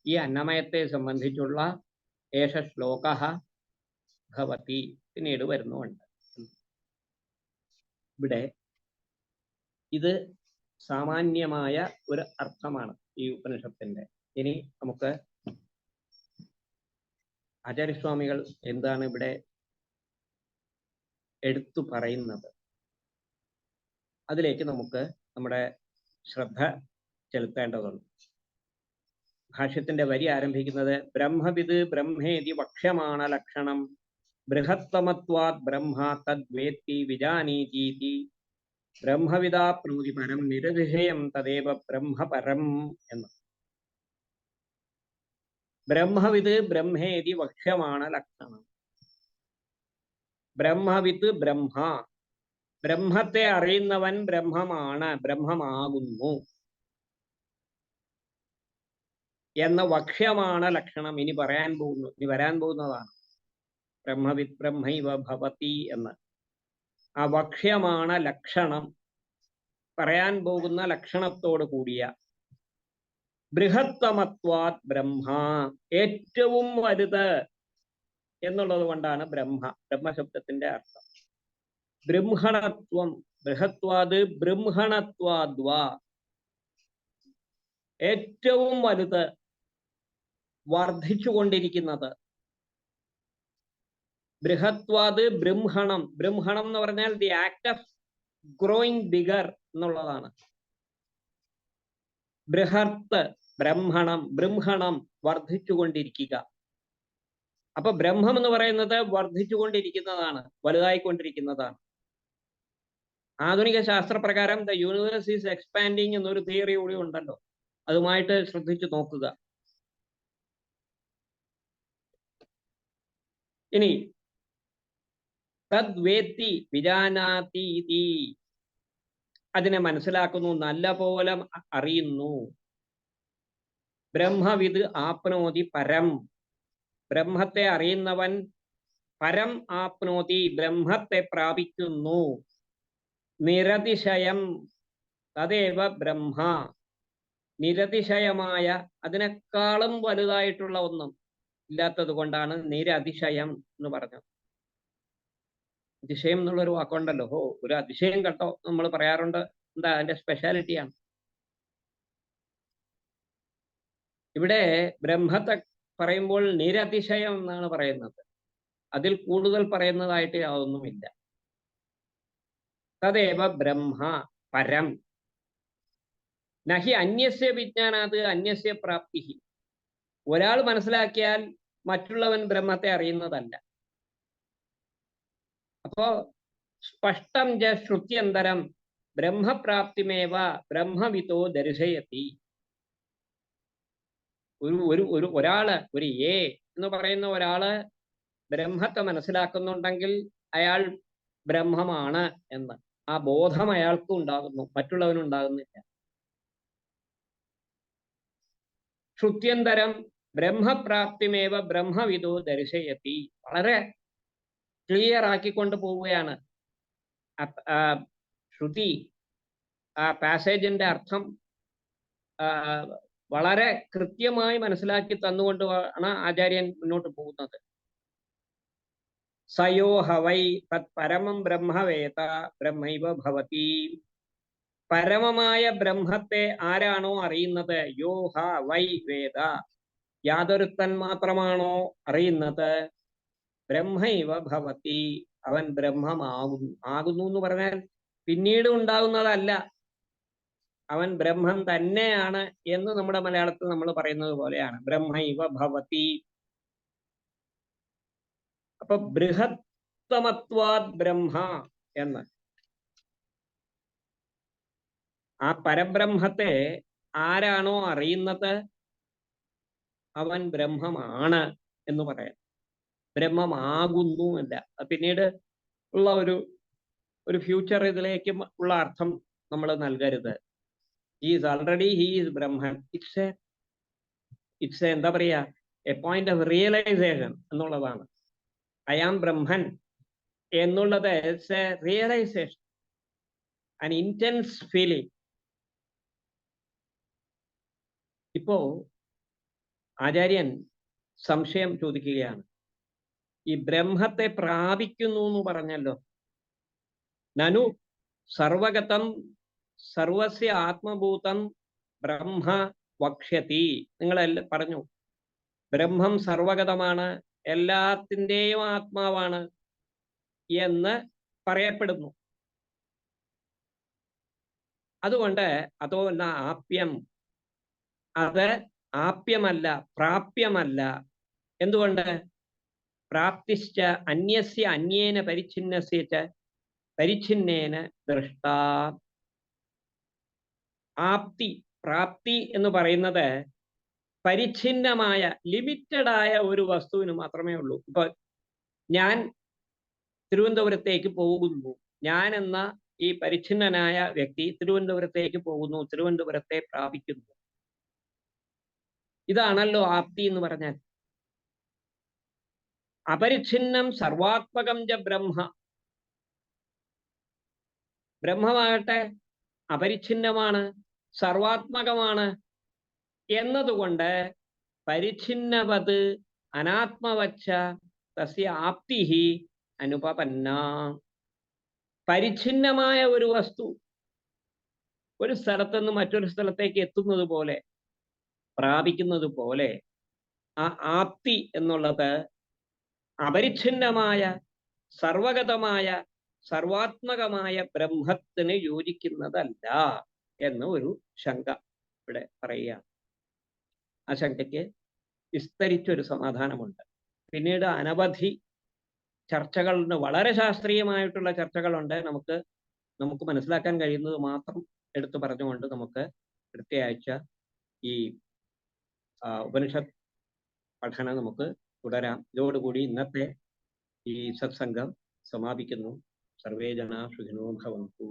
ഈ അന്നമയത്തെ സംബന്ധിച്ചുള്ള ഏഷ ശ്ലോക ഭവതി, പിന്നീട് വരുന്നുണ്ട്. ഇവിടെ ഇത് സാമാന്യമായ ഒരു അർത്ഥമാണ് ഈ ഉപനിഷത്തിന്റെ. ഇനി നമുക്ക് ആചാര്യസ്വാമികൾ എന്താണ് ഇവിടെ എടുത്തു പറയുന്നത്, അതിലേക്ക് നമുക്ക് നമ്മുടെ ശ്രദ്ധ ചെലുത്തേണ്ടതുണ്ട്. ഭാഷ്യത്തിന്റെ വരി ആരംഭിക്കുന്നത് ബ്രഹ്മവിദ് ബ്രഹ്മേതി വക്ഷ്യമാണ ലക്ഷണം ബൃഹത്തമത്വാത് ബ്രഹ്മ തദ്വേത്തി വിജാനീതീതി ബ്രഹ്മവിദാപ്നോതി പരം നിരതിശയം തദേവ ബ്രഹ്മപരം എന്ന്. ബ്രഹ്മവിദ് ബ്രഹ്മേതി വക്ഷ്യമാണ ലക്ഷണം. ബ്രഹ്മവിദ് ബ്രഹ്മ, ബ്രഹ്മത്തെ അറിയുന്നവൻ ബ്രഹ്മമാണ്, ബ്രഹ്മമാകുന്നു എന്ന വക്ഷ്യമാണ് ലക്ഷണം. ഇനി വരാൻ പോകുന്നതാണ് ബ്രഹ്മവിദ് ബ്രഹ്മൈവ ഭവതി എന്ന്. ആ വക്ഷ്യമാണ് ലക്ഷണം, പറയാൻ പോകുന്ന ലക്ഷണത്തോട് കൂടിയ ബൃഹത്തമത്വാത് ബ്രഹ്മ, ഏറ്റവും വലുത് എന്നുള്ളത് കൊണ്ടാണ് ബ്രഹ്മശബ്ദത്തിന്റെ അർത്ഥം. ബ്രഹ്മണത്വം, ബൃഹത്വാത് ബ്രഹ്മണത്വാദ്വാ, ഏറ്റവും വലുത്, വർദ്ധിച്ചുകൊണ്ടിരിക്കുന്നത്. ബൃഹത്വാത് ബ്രഹ്മണം, ബ്രഹ്മണം എന്ന് പറഞ്ഞാൽ the act of growing bigger എന്നുള്ളതാണ്. ബൃഹത്ത്, ബ്രഹ്മണം, ബ്രഹ്മണം, വർദ്ധിച്ചുകൊണ്ടിരിക്കുക. അപ്പൊ ബ്രഹ്മം എന്ന് പറയുന്നത് വർദ്ധിച്ചുകൊണ്ടിരിക്കുന്നതാണ്, വലുതായിക്കൊണ്ടിരിക്കുന്നതാണ്. ആധുനിക ശാസ്ത്രപ്രകാരം ദ യൂണിവേഴ്സ് ഈസ് എക്സ്പാൻഡിങ് എന്നൊരു തിയറി കൂടി ഉണ്ടല്ലോ, അതുമായിട്ട് ശ്രദ്ധിച്ചു നോക്കുക. ഇനി തദ്വേത്തി വിജാനാതീതി, അതിനെ മനസ്സിലാക്കുന്നു, നല്ല പോലെ അറിയുന്നു. ബ്രഹ്മവിദ് ആപ്നോതി പരം, ബ്രഹ്മത്തെ അറിയുന്നവൻ പരം ആപ്നോതി, ബ്രഹ്മത്തെ പ്രാപിക്കുന്നു. നിരതിശയം തദേവ ബ്രഹ്മ, നിരതിശയമായ, അതിനേക്കാളും വലുതായിട്ടുള്ള ഒന്നും ഇല്ലാത്തത് കൊണ്ടാണ് നിരതിശയം എന്ന് പറഞ്ഞത്. അതിശയം എന്നുള്ളൊരു വാക്കുണ്ടല്ലോ, ഒരു അതിശയം കേട്ടോ നമ്മൾ പറയാറുണ്ട്. എന്താ അതിന്റെ സ്പെഷ്യാലിറ്റിയാണ്. ഇവിടെ ബ്രഹ്മത്തെ പറയുമ്പോൾ നിരതിശയം എന്നാണ് പറയുന്നത്, അതിൽ കൂടുതൽ പറയുന്നതായിട്ട് യാതൊന്നുമില്ല. തദേവ ബ്രഹ്മ പരം നഹി അന്യസ്യ വിജ്ഞാനാത് അന്യസ്യ പ്രാപ്തി, ഒരാൾ മനസ്സിലാക്കിയാൽ മറ്റുള്ളവൻ ബ്രഹ്മത്തെ അറിയുന്നതല്ല. അപ്പോ സ്പഷ്ടം ജ ശ്രുത്യന്തരം ബ്രഹ്മപ്രാപ്തിമേവ ബ്രഹ്മവിത്തോ ദർശയതി. ഒരാള്, ഒരു എ എന്ന് പറയുന്ന ഒരാള് ബ്രഹ്മത്തെ മനസ്സിലാക്കുന്നുണ്ടെങ്കിൽ അയാൾ ബ്രഹ്മമാണ് എന്ന് ആ ബോധം അയാൾക്കും ഉണ്ടാകുന്നു, മറ്റുള്ളവനുണ്ടാകുന്നില്ല. ശ്രുത്യന്തരം ബ്രഹ്മപ്രാപ്തിമേവ ബ്രഹ്മവിദോ ദർശയതി. വളരെ ക്ലിയർ ആക്കിക്കൊണ്ട് പോവുകയാണ്. ശ്രുതി ആ പാസേജിന്റെ അർത്ഥം വളരെ കൃത്യമായി മനസ്സിലാക്കി തന്നുകൊണ്ടാണ് ആചാര്യൻ മുന്നോട്ട് പോകുന്നത്. സയോ ഹവൈ തത് പരമം ബ്രഹ്മവേത ബ്രഹ്മൈവ ഭവതി. പരമമായ ബ്രഹ്മത്തെ ആരാണോ അറിയുന്നത്, യോ ഹ വൈ വേദ, യാതൊരുത്തൻ മാത്രമാണോ അറിയുന്നത്, ബ്രഹ്മൈവ ഭവതി, അവൻ ബ്രഹ്മമാകുന്നു. ആകുന്നു എന്ന് പറഞ്ഞാൽ പിന്നീട് ഉണ്ടാകുന്നതല്ല, അവൻ ബ്രഹ്മം തന്നെയാണ് എന്ന് നമ്മുടെ മലയാളത്തിൽ നമ്മൾ പറയുന്നത് പോലെയാണ്. ബ്രഹ്മൈവ ഭവതി. അപ്പൊ ബൃഹത്തമത്വാത് ബ്രഹ്മ എന്ന് ആ പരബ്രഹ്മത്തെ ആരാണോ അറിയുന്നത് അവൻ ബ്രഹ്മമാണ് എന്ന് പറയാം. ബ്രഹ്മമാകുന്നു അല്ല. പിന്നീട് ഉള്ള ഒരു ഫ്യൂച്ചർ ഇതിലേക്ക് ഉള്ള അർത്ഥം നമ്മൾ നൽകരുത്. Is already he is Brahman. It's എന്താ പറയാ, എ പോയിന്റ് ഓഫ് റിയലൈസേഷൻ എന്നുള്ളതാണ്. ഐ ആം ബ്രഹ്മൻ എന്നുള്ളത് it's a realisation, an intense feeling. ഇപ്പോ ആചാര്യൻ സംശയം ചോദിക്കുകയാണ്. ഈ ബ്രഹ്മത്തെ പ്രാപിക്കുന്നു എന്ന് പറഞ്ഞല്ലോ. നനു സർവഗതം സർവസ്യ ആത്മഭൂതം ബ്രഹ്മ വക്ഷ്യതി. നിങ്ങളെല്ലാം പറഞ്ഞു ബ്രഹ്മം സർവഗതമാണ്, എല്ലാത്തിൻ്റെയും ആത്മാവാണ് എന്ന് പറയപ്പെടുന്നു. അതുകൊണ്ട് അതോ ന ആപ്യം, അത് ആപ്യമല്ല, പ്രാപ്യമല്ല. എന്തുകൊണ്ട്? പ്രാപ്തിശ്ച അന്യസ്യ അന്യേന പരിച്ഛിന്നസ്യ ച പരിച്ഛിന്നേന ദൃഷ്ട. ആപ്തി, പ്രാപ്തി എന്ന് പറയുന്നത് പരിച്ഛിന്നമായ, ലിമിറ്റഡ് ആയ ഒരു വസ്തുവിന് മാത്രമേ ഉള്ളൂ. ഇപ്പൊ ഞാൻ തിരുവനന്തപുരത്തേക്ക് പോകുന്നു, ഞാൻ എന്ന ഈ പരിച്ഛിന്നനായ വ്യക്തി തിരുവനന്തപുരത്തേക്ക് പോകുന്നു, തിരുവനന്തപുരത്തെ പ്രാപിക്കുന്നു. ഇതാണല്ലോ ആപ്തി എന്ന് പറഞ്ഞാൽ. അപരിച്ഛിന്നം സർവാത്മകം ച ബ്രഹ്മ. ബ്രഹ്മമാകട്ടെ അപരിച്ഛിന്നമാണ്, സർവാത്മകമാണ് എന്നതുകൊണ്ട് പരിച്ഛിന്നവത് അനാത്മവച്ച തസ്യ ആപ്തി അനുപപന്ന. പരിച്ഛിന്നമായ ഒരു വസ്തു ഒരു സ്ഥലത്ത് നിന്ന് മറ്റൊരു സ്ഥലത്തേക്ക് എത്തുന്നത് പോലെ, പ്രാപിക്കുന്നത് പോലെ, ആ ആപ്തി എന്നുള്ളത് അപരിച്ഛിന്നമായ സർവഗതമായ സർവാത്മകമായ ബ്രഹ്മത്തിന് യോജിക്കുന്നതല്ല എന്ന് ഒരു ശങ്ക ഇവിടെ പറയുകയാണ്. ആ ശങ്കയ്ക്ക് വിസ്തരിച്ചൊരു സമാധാനമുണ്ട്. പിന്നീട് അനവധി ചർച്ചകളുണ്ട്, വളരെ ശാസ്ത്രീയമായിട്ടുള്ള ചർച്ചകളുണ്ട്. നമുക്ക് മനസ്സിലാക്കാൻ കഴിയുന്നത് മാത്രം എടുത്തു പറഞ്ഞുകൊണ്ട് നമുക്ക് അടുത്ത ആഴ്ച ഈ ഉപനിഷത്ത് പഠനം നമുക്ക് തുടരാം. ഇതോടുകൂടി ഇന്നത്തെ ഈ സത്സംഗം സമാപിക്കുന്നു. സർവേ ജനാ സുഖിനോ ഭവന്തു.